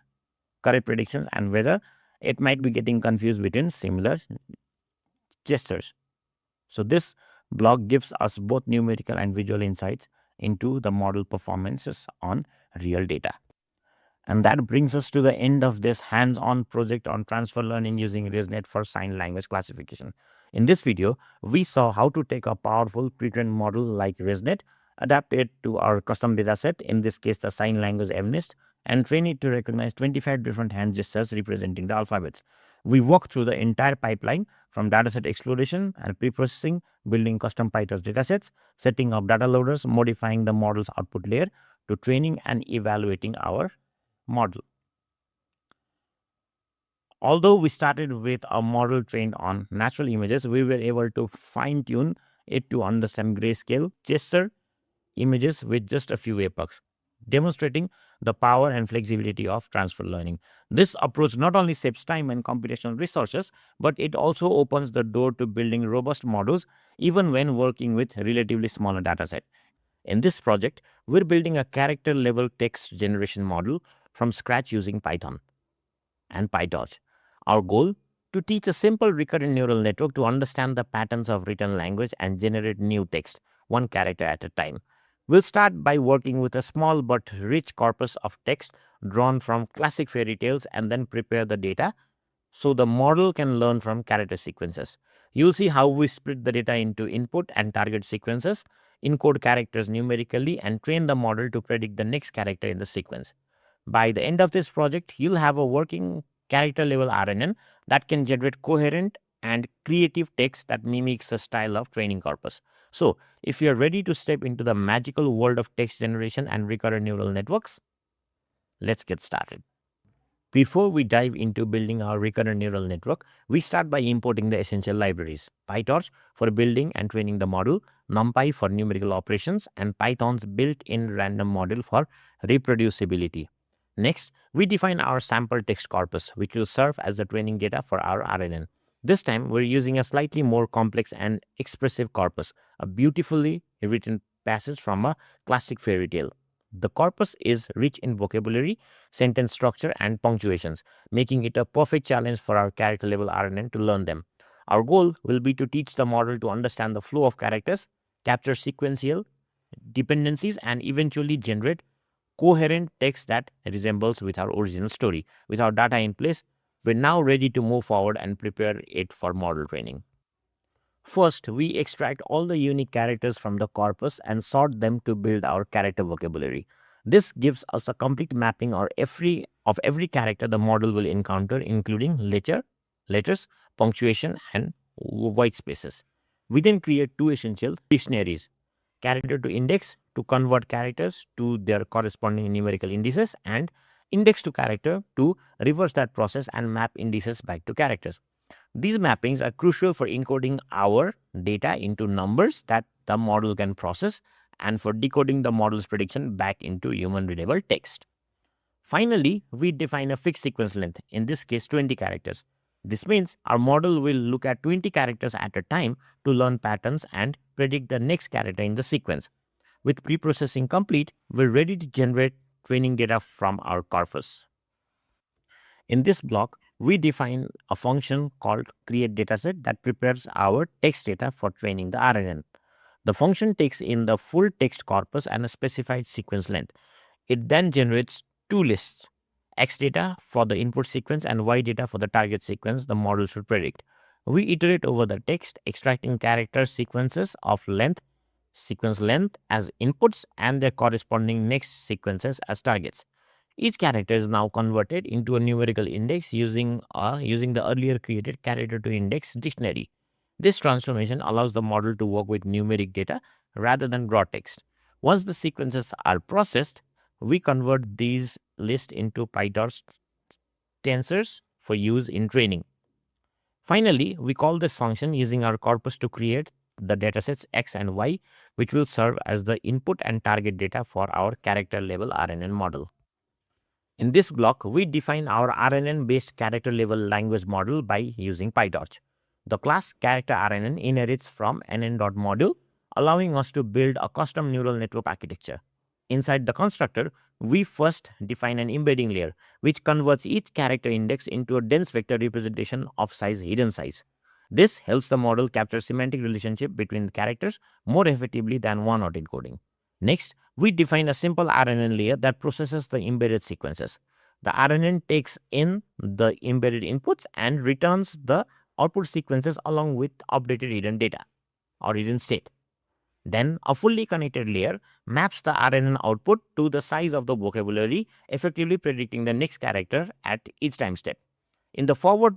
correct predictions and whether it might be getting confused between similar gestures. So this block gives us both numerical and visual insights into the model performances on real data. And that brings us to the end of this hands-on project on transfer learning using ResNet for sign language classification. In this video, we saw how to take a powerful pre-trained model like ResNet, adapt it to our custom dataset, in this case the sign language MNIST, and train it to recognize 25 different hand gestures representing the alphabets. We walked through the entire pipeline from dataset exploration and preprocessing, building custom PyTorch datasets, setting up data loaders, modifying the model's output layer, to training and evaluating our model. Although we started with a model trained on natural images, we were able to fine-tune it to understand grayscale gesture images with just a few epochs, demonstrating the power and flexibility of transfer learning. This approach not only saves time and computational resources, but it also opens the door to building robust models even when working with relatively smaller dataset. In this project, we're building a character-level text generation model from scratch using Python and PyTorch. Our goal? To teach a simple recurrent neural network to understand the patterns of written language and generate new text, one character at a time. We'll start by working with a small but rich corpus of text drawn from classic fairy tales and then prepare the data so the model can learn from character sequences. You'll see how we split the data into input and target sequences, encode characters numerically, and train the model to predict the next character in the sequence. By the end of this project, you'll have a working character level RNN that can generate coherent and creative text that mimics the style of training corpus. So, if you're ready to step into the magical world of text generation and recurrent neural networks, let's get started. Before we dive into building our recurrent neural network, we start by importing the essential libraries: PyTorch for building and training the model, NumPy for numerical operations, and Python's built-in random model for reproducibility. Next, we define our sample text corpus, which will serve as the training data for our RNN. This time, we're using a slightly more complex and expressive corpus, a beautifully written passage from a classic fairy tale. The corpus is rich in vocabulary, sentence structure, and punctuations, making it a perfect challenge for our character level RNN to learn them. Our goal will be to teach the model to understand the flow of characters, capture sequential dependencies, and eventually generate coherent text that resembles with our original story. With our data in place, we're now ready to move forward and prepare it for model training. First, we extract all the unique characters from the corpus and sort them to build our character vocabulary. This gives us a complete mapping of every character the model will encounter, including letters, punctuation, and white spaces. We then create two essential dictionaries: character to index to convert characters to their corresponding numerical indices, and index to character to reverse that process and map indices back to characters. These mappings are crucial for encoding our data into numbers that the model can process and for decoding the model's prediction back into human readable text. Finally, we define a fixed sequence length, in this case 20 characters. This means our model will look at 20 characters at a time to learn patterns and predict the next character in the sequence. With preprocessing complete, we're ready to generate training data from our corpus. In this block, we define a function called createDataset that prepares our text data for training the RNN. The function takes in the full text corpus and a specified sequence length. It then generates two lists: X data for the input sequence and Y data for the target sequence the model should predict. We iterate over the text, extracting character sequences of sequence length as inputs and their corresponding next sequences as targets. Each character is now converted into a numerical index using the earlier created character to index dictionary. This transformation allows the model to work with numeric data rather than raw text. Once the sequences are processed, we convert these lists into PyTorch tensors for use in training. Finally, we call this function using our corpus to create the datasets X and Y, which will serve as the input and target data for our character level RNN model. In this block, we define our RNN-based character level language model by using PyTorch. The class character RNN inherits from nn.module, allowing us to build a custom neural network architecture. Inside the constructor, we first define an embedding layer, which converts each character index into a dense vector representation of hidden size. This helps the model capture semantic relationship between characters more effectively than one-hot encoding. Next, we define a simple RNN layer that processes the embedded sequences. The RNN takes in the embedded inputs and returns the output sequences along with updated hidden data or hidden state. Then, a fully connected layer maps the RNN output to the size of the vocabulary, effectively predicting the next character at each time step. In the forward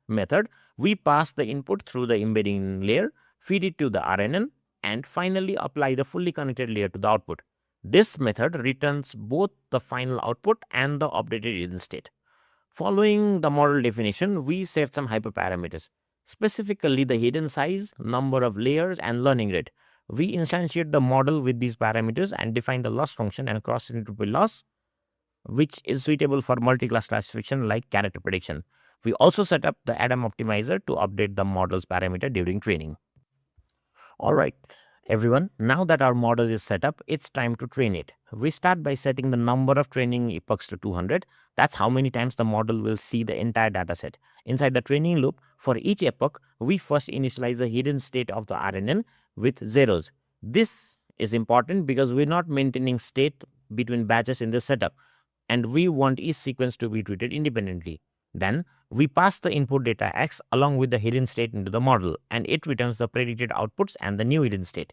method, we pass the input through the embedding layer, feed it to the RNN, and finally apply the fully connected layer to the output. This method returns both the final output and the updated hidden state. Following the model definition, we set some hyperparameters, specifically the hidden size, number of layers, and learning rate. We instantiate the model with these parameters and define the loss function and cross entropy loss, which is suitable for multi-class classification like character prediction. We also set up the Adam optimizer to update the model's parameter during training. All right, everyone, now that our model is set up, it's time to train it. We start by setting the number of training epochs to 200. That's how many times the model will see the entire dataset. Inside the training loop, for each epoch, we first initialize the hidden state of the RNN with zeros. This is important because we're not maintaining state between batches in the setup, and we want each sequence to be treated independently. Then, we pass the input data X along with the hidden state into the model, and it returns the predicted outputs and the new hidden state.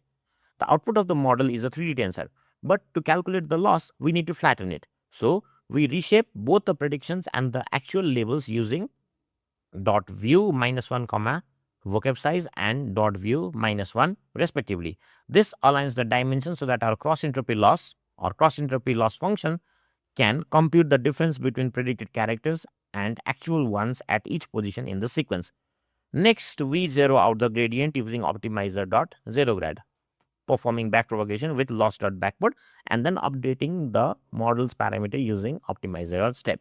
The output of the model is a 3D tensor, but to calculate the loss, we need to flatten it. So, we reshape both the predictions and the actual labels using .view -1, vocab size and .view -1 respectively. This aligns the dimensions so that our cross entropy loss function can compute the difference between predicted characters and actual ones at each position in the sequence. Next, we zero out the gradient using optimizer.zeroGrad. performing backpropagation with loss dot backward, and then updating the model's parameter using optimizer step.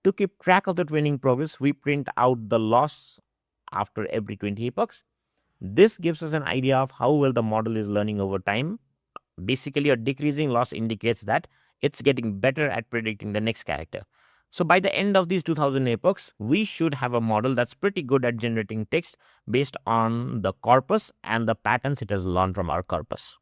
To keep track of the training progress, we print out the loss after every 20 epochs. This gives us an idea of how well the model is learning over time. Basically, a decreasing loss indicates that it's getting better at predicting the next character. So by the end of these 2000 epochs, we should have a model that's pretty good at generating text based on the corpus and the patterns it has learned from our corpus.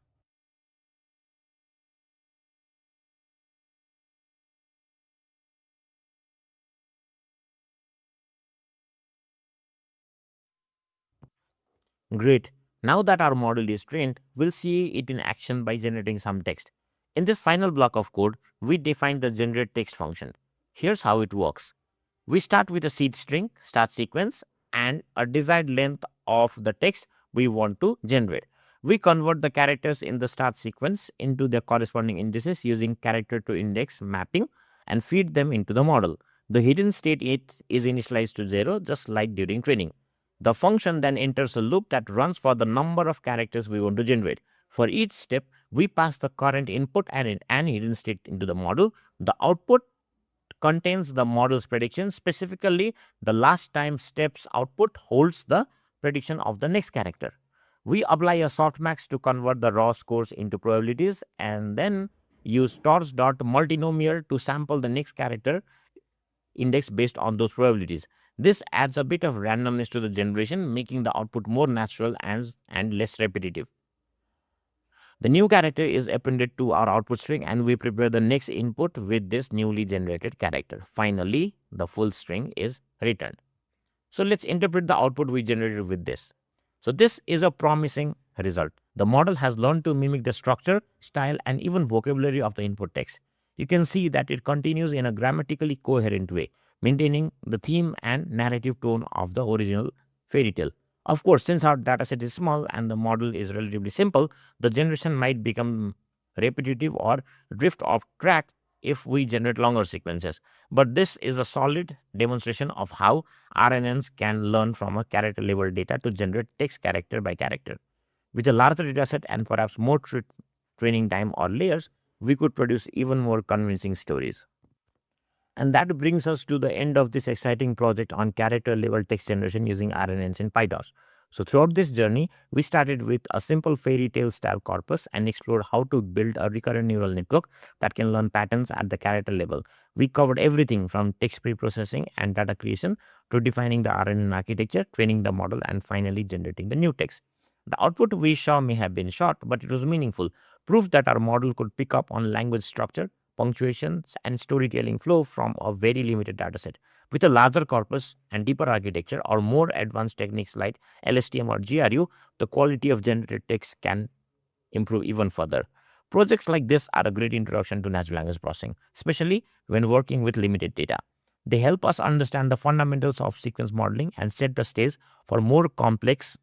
Great. Now that our model is trained, we'll see it in action by generating some text. In this final block of code, we define the generate text function. Here's how it works. We start with a seed string, start sequence, and a desired length of the text we want to generate. We convert the characters in the start sequence into their corresponding indices using character to index mapping and feed them into the model. The hidden state is initialized to 0, just like during training. The function then enters a loop that runs for the number of characters we want to generate. For each step, we pass the current input and an hidden state into the model. The output contains the model's prediction. Specifically, the last time steps output holds the prediction of the next character. We apply a softmax to convert the raw scores into probabilities and then use torch.multinomial to sample the next character index based on those probabilities. This adds a bit of randomness to the generation, making the output more natural and less repetitive. The new character is appended to our output string and we prepare the next input with this newly generated character. Finally, the full string is returned. So let's interpret the output we generated with this. So this is a promising result. The model has learned to mimic the structure, style, and even vocabulary of the input text. You can see that it continues in a grammatically coherent way, maintaining the theme and narrative tone of the original fairy tale. Of course, since our dataset is small and the model is relatively simple, the generation might become repetitive or drift off track if we generate longer sequences. But this is a solid demonstration of how RNNs can learn from a character level data to generate text character by character. With a larger dataset and perhaps more training time or layers, we could produce even more convincing stories. And that brings us to the end of this exciting project on character level text generation using RNNs in PyTorch. So throughout this journey, we started with a simple fairy tale style corpus and explored how to build a recurrent neural network that can learn patterns at the character level. We covered everything from text pre-processing and data creation to defining the RNN architecture, training the model, and finally generating the new text. The output we saw may have been short, but it was meaningful, proof that our model could pick up on language structure, punctuations, and storytelling flow from a very limited dataset. With a larger corpus and deeper architecture or more advanced techniques like LSTM or GRU, the quality of generated text can improve even further. Projects like this are a great introduction to natural language processing, especially when working with limited data. They help us understand the fundamentals of sequence modeling and set the stage for more complex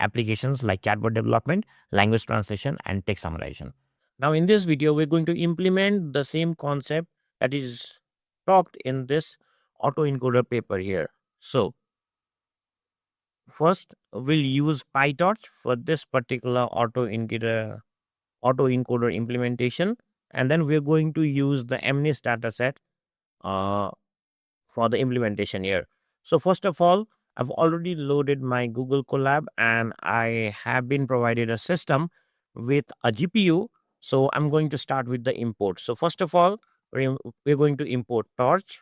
applications like chatbot development, language translation, and text summarization. Now, in this video, we're going to implement the same concept that is talked in this autoencoder paper here. So, first, we'll use PyTorch for this particular autoencoder implementation, and then we're going to use the MNIST dataset uh, for the implementation here. So first of all, I've already loaded my Google Colab and I have been provided a system with a GPU. So I'm going to start with the import. So first of all, we're going to import Torch.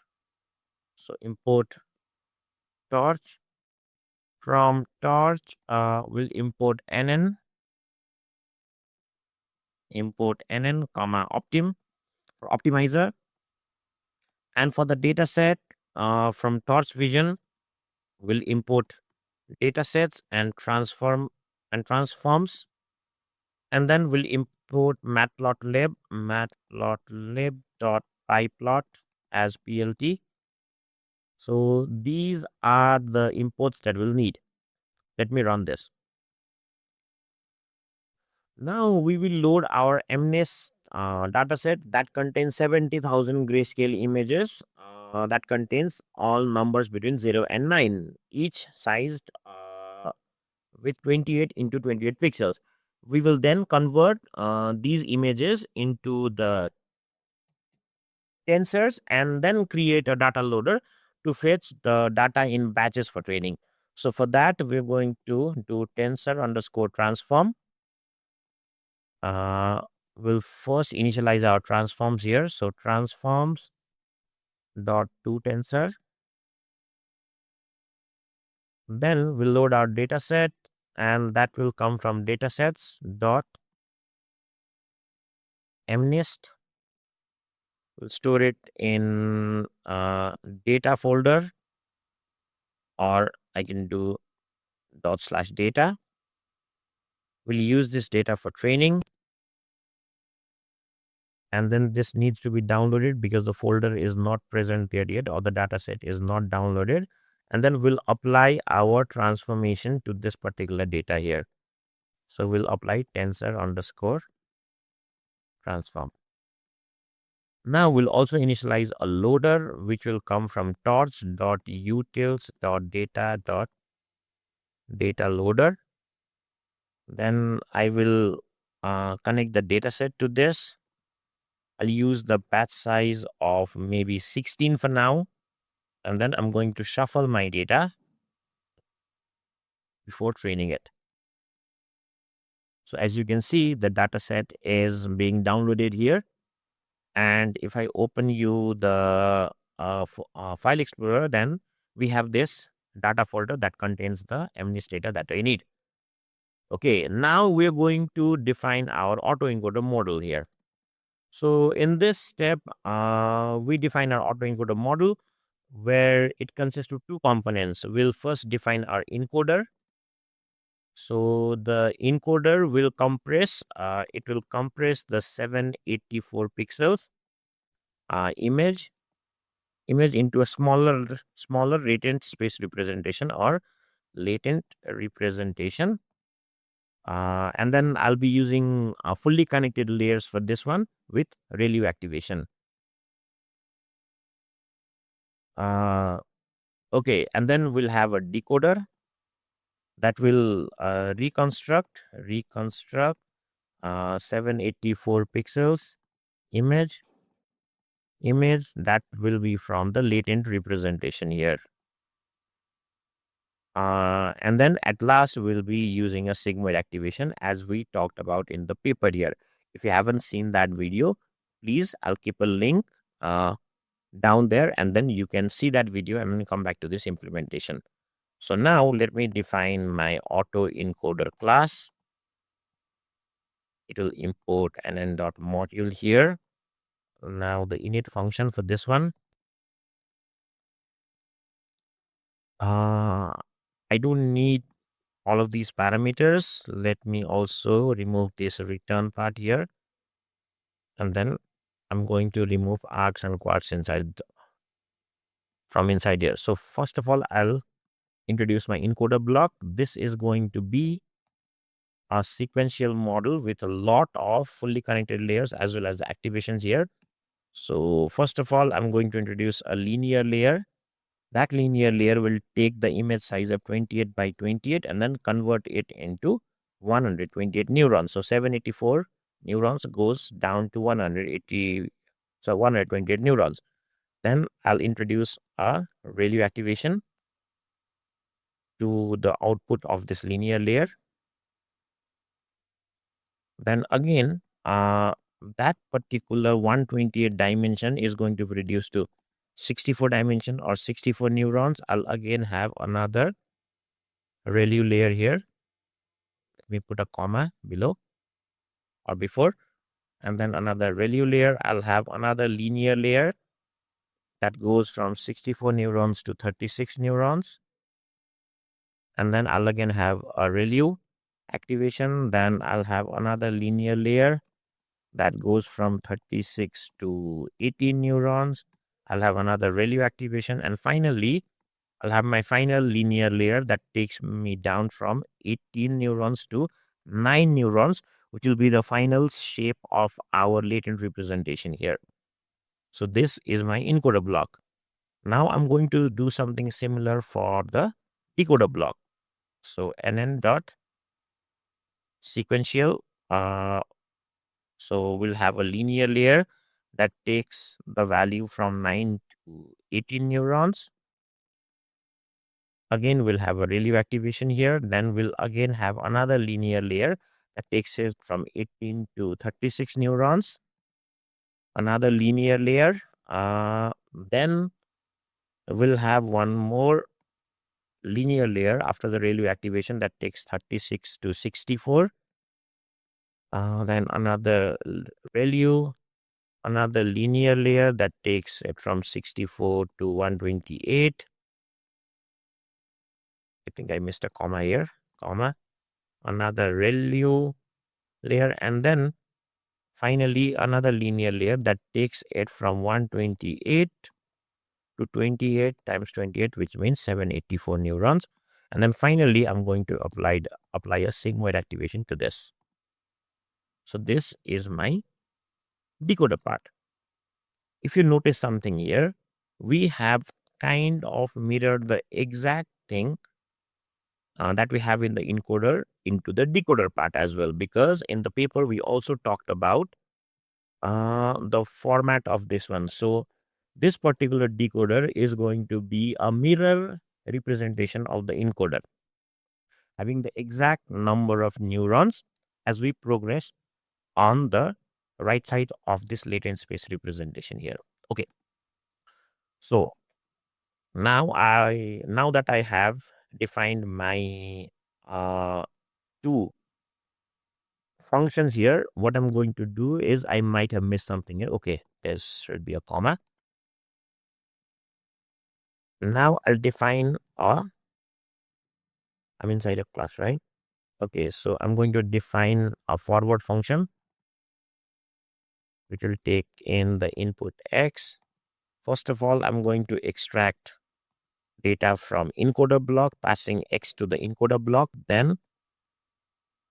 So import Torch. From Torch, we'll import NN, import NN, comma optim for optimizer. And for the data set from Torch Vision, we'll import datasets and transforms, and then we'll import matplotlib.pyplot as plt. So these are the imports that we'll need. Let me run this. Now we will load our MNIST dataset that contains 70,000 grayscale images that contains all numbers between 0 and 9, each sized with 28 into 28 pixels. We will then convert these images into the tensors and then create a data loader to fetch the data in batches for training. So for that, we're going to do tensor underscore transform. Uh, we'll first initialize our transforms here. So transforms dot to tensor. Then we'll load our data set, and that will come from datasets dot mnist. We'll store it in data folder, or I can do dot slash data. We'll use this data for training, and then this needs to be downloaded because the folder is not present there yet, or the data set is not downloaded. And then we'll apply our transformation to this particular data here. So we'll apply tensor underscore transform. Now we'll also initialize a loader, which will come from torch.utils.data.data loader. Then I will connect the data set to this. I'll use the batch size of maybe 16 for now. And then I'm going to shuffle my data before training it. So as you can see, the data set is being downloaded here. And if I open you the file explorer, then we have this data folder that contains the MNIST data that I need. Okay, now we're going to define our autoencoder model here. So in this step, we define our autoencoder model, where it consists of two components. We'll first define our encoder. So the encoder will compress, it will compress the 784 pixels image into a smaller latent space representation or latent representation. And then I'll be using fully connected layers for this one with ReLU activation. Okay, and then we'll have a decoder that will reconstruct 784 pixels image that will be from the latent representation here. And then at last, we'll be using a sigmoid activation as we talked about in the paper here. If you haven't seen that video, please, I'll keep a link down there, and then you can see that video and then come back to this implementation. So now let me define my autoencoder class. It will import nn.module here. Now the init function for this one. I don't need all of these parameters. Let me also remove this return part here. And then I'm going to remove arcs and quarks from inside here. So first of all, I'll introduce my encoder block. This is going to be a sequential model with a lot of fully connected layers as well as activations here. So first of all, I'm going to introduce a linear layer. That linear layer will take the image size of 28 by 28 and then convert it into 128 neurons. So 784 neurons goes down to 128 neurons. Then I'll introduce a ReLU activation to the output of this linear layer. Then again, that particular 128 dimension is going to be reduced to 64 dimension or 64 neurons. I'll again have another ReLU layer here. Let me put a comma below or before, and then another ReLU layer. I'll have another linear layer that goes from 64 neurons to 36 neurons. And then I'll again have a ReLU activation. Then I'll have another linear layer that goes from 36 to 18 neurons. I'll have another ReLU activation. And finally, I'll have my final linear layer that takes me down from 18 neurons to 9 neurons, which will be the final shape of our latent representation here. So this is my encoder block. Now I'm going to do something similar for the decoder block. So nn dot sequential. So we'll have a linear layer that takes the value from 9 to 18 neurons. Again, we'll have a ReLU activation here. Then we'll again have another linear layer that takes it from 18 to 36 neurons. Another linear layer. Then we'll have one more linear layer after the ReLU activation that takes 36 to 64. Then another ReLU, another linear layer that takes it from 64 to 128. I think I missed a comma here, comma. Another ReLU layer, and then finally another linear layer that takes it from 128 to 28 times 28, which means 784 neurons. And then finally, I'm going to apply a sigmoid activation to this. So this is my decoder part. If you notice something here, we have kind of mirrored the exact thing that we have in the encoder into the decoder part as well, because in the paper we also talked about the format of this one. So this particular decoder is going to be a mirror representation of the encoder, having the exact number of neurons as we progress on the right side of this latent space representation here. Okay. So now that I have defined my two functions here, what I'm going to do is I might have missed something here. Okay, there should be a comma. Now I'll define I'm inside a class, right? Okay, so I'm going to define a forward function which will take in the input x. First of all, I'm going to extract data from encoder block, passing x to the encoder block. Then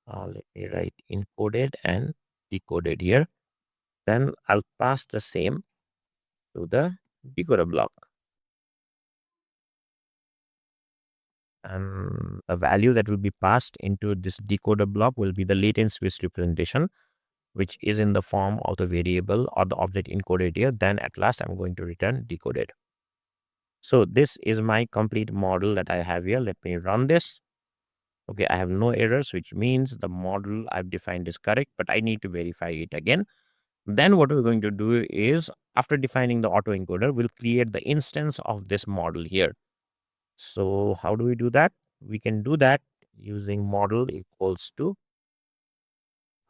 let me write encoded and decoded here. Then I'll pass the same to the decoder block. And the value that will be passed into this decoder block will be the latent space representation, which is in the form of the variable or the object encoded here. Then at last, I'm going to return decoded. So this is my complete model that I have here. Let me run this. Okay, I have no errors, which means the model I've defined is correct, but I need to verify it again. Then what we're going to do is, after defining the autoencoder, we'll create the instance of this model here. So how do we do that? We can do that using model equals to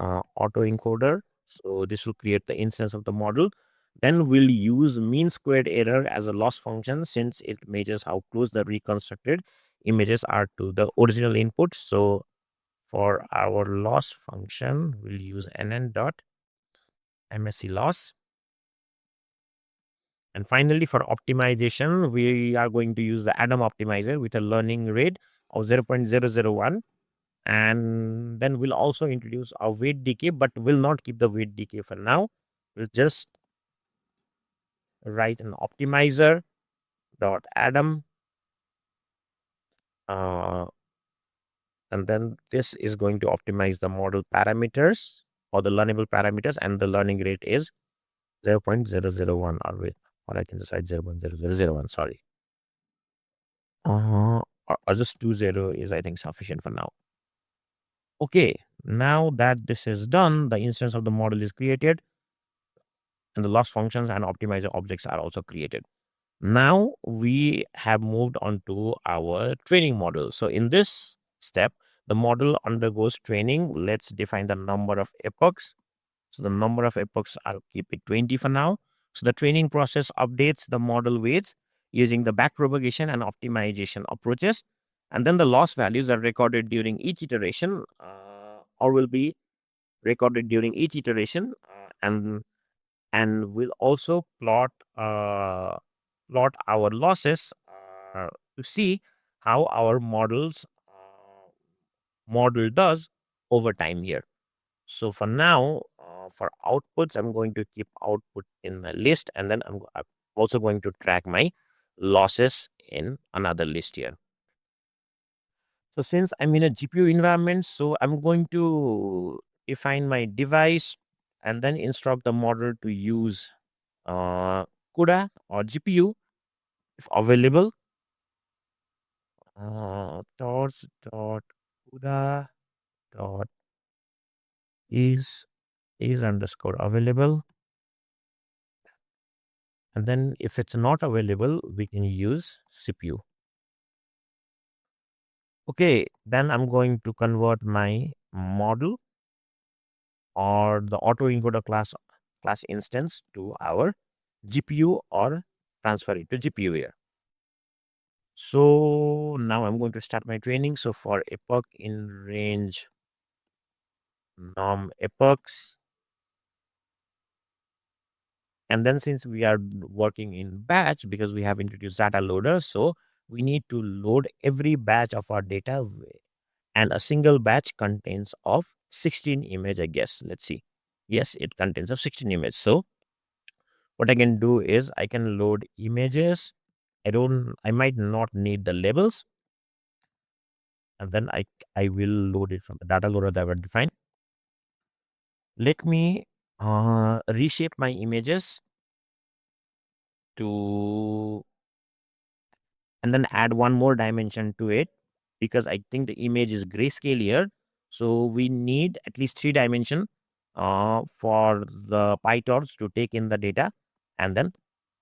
autoencoder. So this will create the instance of the model. Then we'll use mean squared error as a loss function, since it measures how close the reconstructed images are to the original input. So for our loss function, we'll use nn dot MSE loss. And finally, for optimization, we are going to use the Adam optimizer with a learning rate of 0.001. And then we'll also introduce our weight decay, but we'll not keep the weight decay for now. We'll just write an optimizer dot Adam. And then this is going to optimize the model parameters or the learnable parameters, and the learning rate is 0.001, or I can just write 0.0001, sorry. Or just 20 is, I think, sufficient for now. Okay, now that this is done, the instance of the model is created, and the loss functions and optimizer objects are also created. Now we have moved on to our training model. So in this step, the model undergoes training. Let's define the number of epochs. So the number of epochs, I'll keep it 20 for now. So the training process updates the model weights using the backpropagation and optimization approaches. And then the loss values are recorded during each iteration or will be recorded during each iteration. And we'll also plot our losses to see how our model does over time here. So for now, for outputs, I'm going to keep output in my list, and then I'm also going to track my losses in another list here. So since I'm in a GPU environment, so I'm going to define my device and then instruct the model to use CUDA or GPU if available. Torch dot CUDA dot is underscore available. And then if it's not available, we can use CPU. Okay, then I'm going to convert my model or the autoencoder class instance to our GPU or transfer it to GPU here. So now I'm going to start my training. So for epoch in range norm epochs, and then since we are working in batch because we have introduced data loader, so we need to load every batch of our data and a single batch contains of 16 image, I guess. Let's see. Yes, it contains of 16 image. So what I can do is I can load images. I might not need the labels, and then I will load it from the data loader that I defined. Let me reshape my images to, and then add one more dimension to it because I think the image is grayscale here. So we need at least 3 dimension for the PyTorch to take in the data and then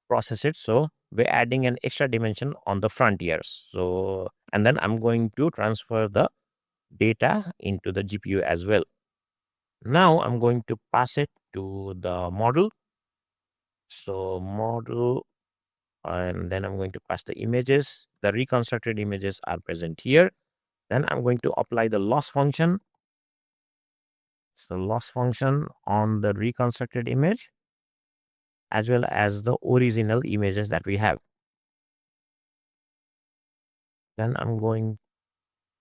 process it. So we're adding an extra dimension on the front here. So, and then I'm going to transfer the data into the GPU as well. Now I'm going to pass it to the model. So model, and then I'm going to pass the images. The reconstructed images are present here. Then I'm going to apply the loss function. So loss function on the reconstructed image as well as the original images that we have. Then I'm going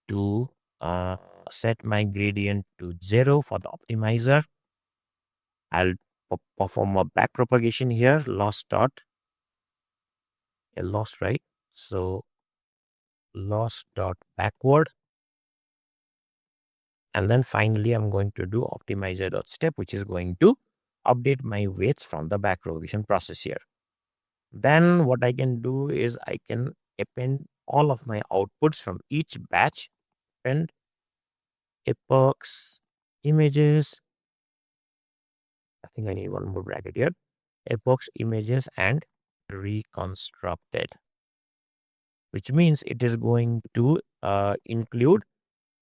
to set my gradient to 0 for the optimizer. I'll perform a back propagation here, loss dot, a loss, right? So loss dot backward. And then finally, I'm going to do optimizer dot step, which is going to update my weights from the back propagation process here. Then what I can do is I can append all of my outputs from each batch and epochs, images. I think I need one more bracket here. Epochs, images, and reconstructed, which means it is going to include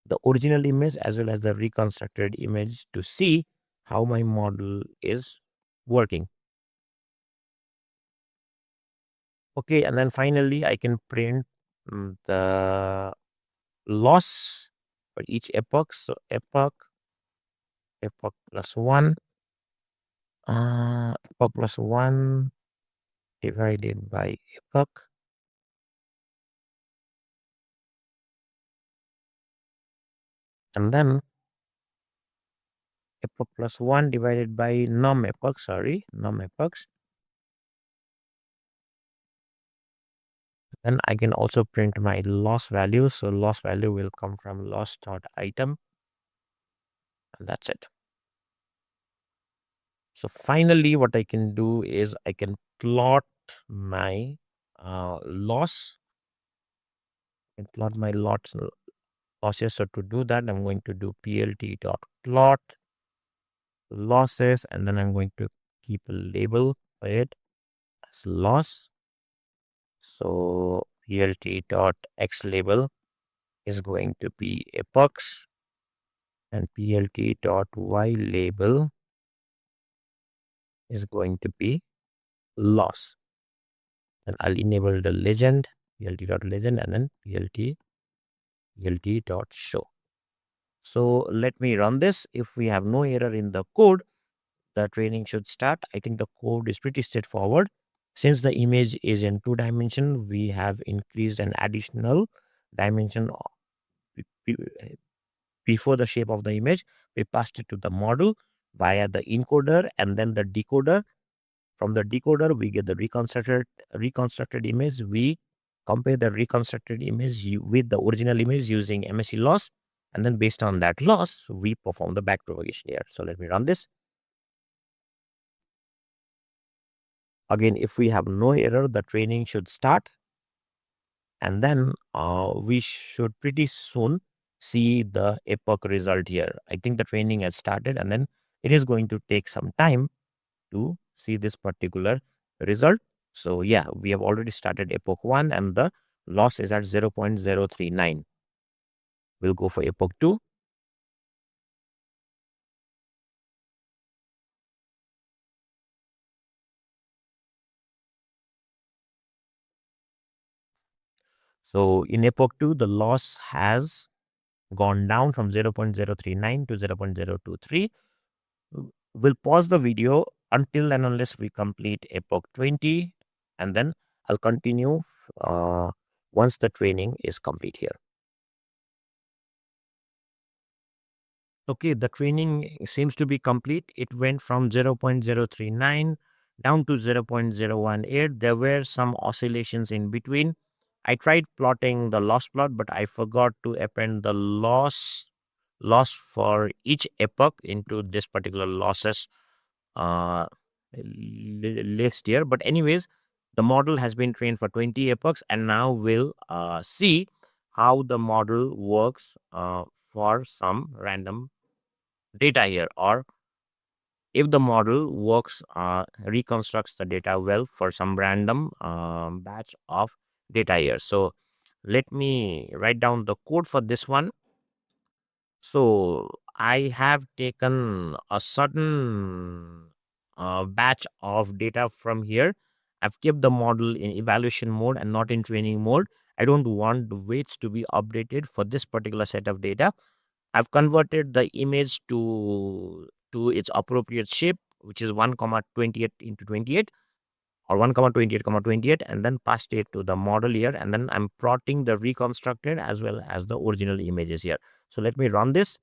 the original image as well as the reconstructed image to see how my model is working. Okay, and then finally I can print the loss for each epoch. So epoch plus 1, epoch plus 1 divided by epoch. And then epoch plus 1 divided by num epoch, num epochs. Then I can also print my loss value. So loss value will come from loss dot item. And that's it. So finally, what I can do is I can plot my loss and plot my losses. So to do that, I'm going to do plt dot plot losses, and then I'm going to keep a label for it as loss. So plt dot x label is going to be epochs, and plt dot y label is going to be loss. And I'll enable the legend, plt dot legend, and then plt dot show. So let me run this. If we have no error in the code, the training should start. I think the code is pretty straightforward. Since the image is in 2 dimension, we have increased an additional dimension before the shape of the image. We passed it to the model via the encoder and then the decoder. From the decoder, we get the reconstructed image. We compare the reconstructed image with the original image using MSE loss. And then based on that loss, we perform the backpropagation here. So let me run this. Again, if we have no error, the training should start. And then we should pretty soon see the epoch result here. I think the training has started, and then it is going to take some time to see this particular result. So yeah, we have already started epoch 1 and the loss is at 0.039. We'll go for epoch 2. So in epoch 2, the loss has gone down from 0.039 to 0.023. We'll pause the video until and unless we complete epoch 20, and then I'll continue once the training is complete here. Okay, the training seems to be complete. It went from 0.039 down to 0.018. There were some oscillations in between. I tried plotting the loss plot, but I forgot to append the loss for each epoch into this particular losses uh, list here. But anyways, the model has been trained for 20 epochs, and now we'll see how the model works for some random data here, or if the model works reconstructs the data well for some random batch of data here. So let me write down the code for this one. So I have taken a certain batch of data from here. I've kept the model in evaluation mode and not in training mode. I don't want the weights to be updated for this particular set of data. I've converted the image to its appropriate shape, which is 1 comma 28 into 28, or 1 comma 28 comma 28, and then passed it to the model here, and then I'm plotting the reconstructed as well as the original images here. So let me run this,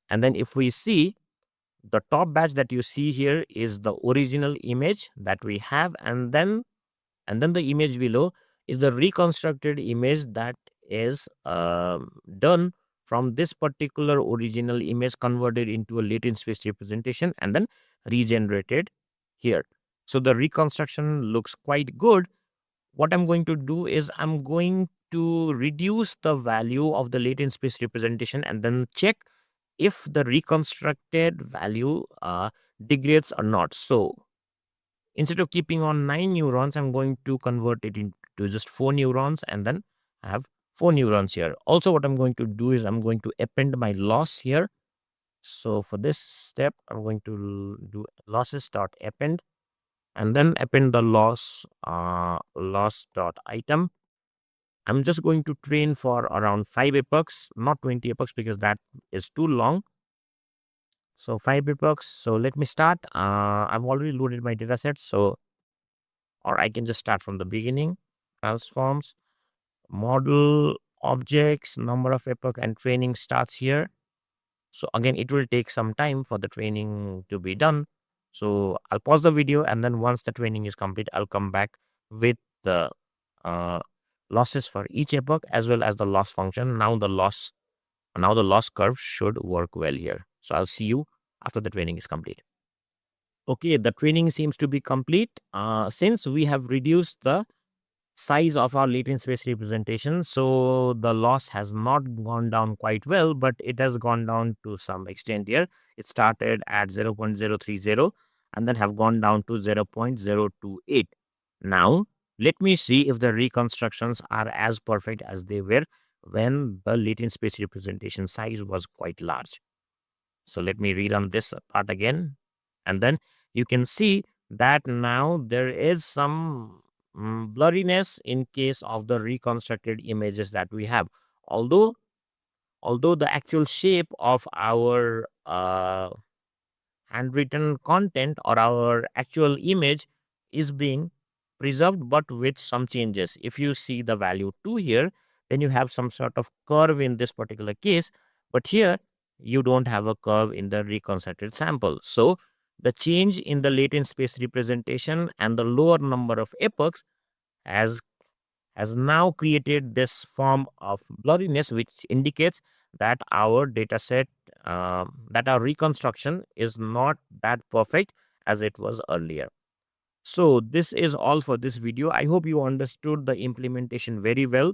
and then if we see, the top batch that you see here is the original image that we have, and then the image below is the reconstructed image that is done from this particular original image, converted into a latent space representation and then regenerated here. So the reconstruction looks quite good. What I'm going to do is I'm going to reduce the value of the latent space representation and then check if the reconstructed value degrades or not. So instead of keeping on 9 neurons, I'm going to convert it into just 4 neurons and then have 4 neurons here. Also, what I'm going to do is I'm going to append my loss here. So for this step, I'm going to do losses dot append and then append the loss dot item. I'm just going to train for around 5 epochs, not 20 epochs because that is too long. So 5 epochs. So let me start. I've already loaded my data set. So, or I can just start from the beginning. Transforms, model, objects, number of epoch, and training starts here. So again, it will take some time for the training to be done. So I'll pause the video, and then once the training is complete, I'll come back with the uh, losses for each epoch as well as the loss function. Now the loss curve should work well here. So I'll see you after the training is complete. Okay, the training seems to be complete. Since we have reduced the size of our latent space representation, so the loss has not gone down quite well, but it has gone down to some extent here. It started at 0.030 and then have gone down to 0.028. Now, let me see if the reconstructions are as perfect as they were when the latent space representation size was quite large. So let me rerun this part again, and then you can see that now there is some blurriness in case of the reconstructed images that we have. Although the actual shape of our handwritten content or our actual image is being preserved, but with some changes. If you see the value 2 here, then you have some sort of curve in this particular case, but here you don't have a curve in the reconstructed sample. So the change in the latent space representation and the lower number of epochs has has now created this form of blurriness, which indicates that our data set, that our reconstruction is not that perfect as it was earlier. So this is all for this video. I hope you understood the implementation very well.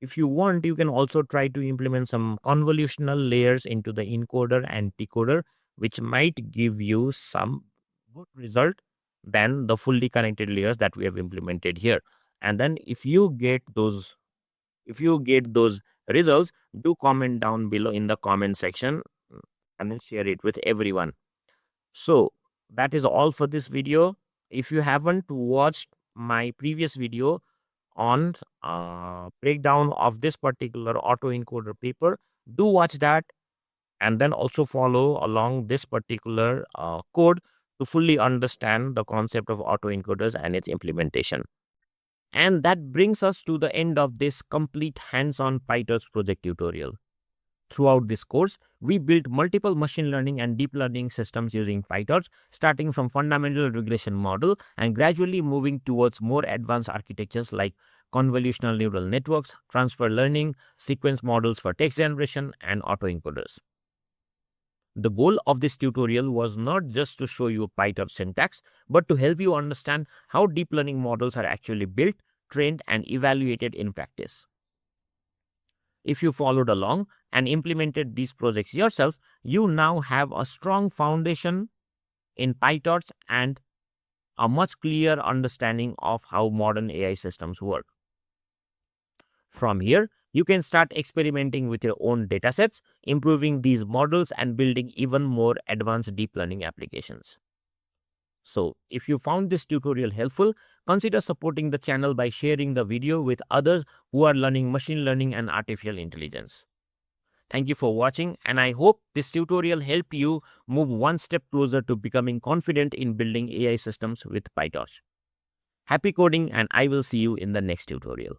If you want, you can also try to implement some convolutional layers into the encoder and decoder, which might give you some good result than the fully connected layers that we have implemented here. And then if you get those results, do comment down below in the comment section, and then share it with everyone. So that is all for this video. If you haven't watched my previous video on breakdown of this particular autoencoder paper, do watch that, and then also follow along this particular code to fully understand the concept of autoencoders and its implementation. And that brings us to the end of this complete hands-on PyTorch project tutorial. Throughout this course, we built multiple machine learning and deep learning systems using PyTorch, starting from fundamental regression model and gradually moving towards more advanced architectures like convolutional neural networks, transfer learning, sequence models for text generation, and autoencoders. The goal of this tutorial was not just to show you PyTorch syntax, but to help you understand how deep learning models are actually built, trained, and evaluated in practice. If you followed along and implemented these projects yourself, you now have a strong foundation in PyTorch and a much clearer understanding of how modern AI systems work. From here, you can start experimenting with your own datasets, improving these models, and building even more advanced deep learning applications. So, if you found this tutorial helpful, consider supporting the channel by sharing the video with others who are learning machine learning and artificial intelligence. Thank you for watching, and I hope this tutorial helped you move one step closer to becoming confident in building AI systems with PyTorch. Happy coding, and I will see you in the next tutorial.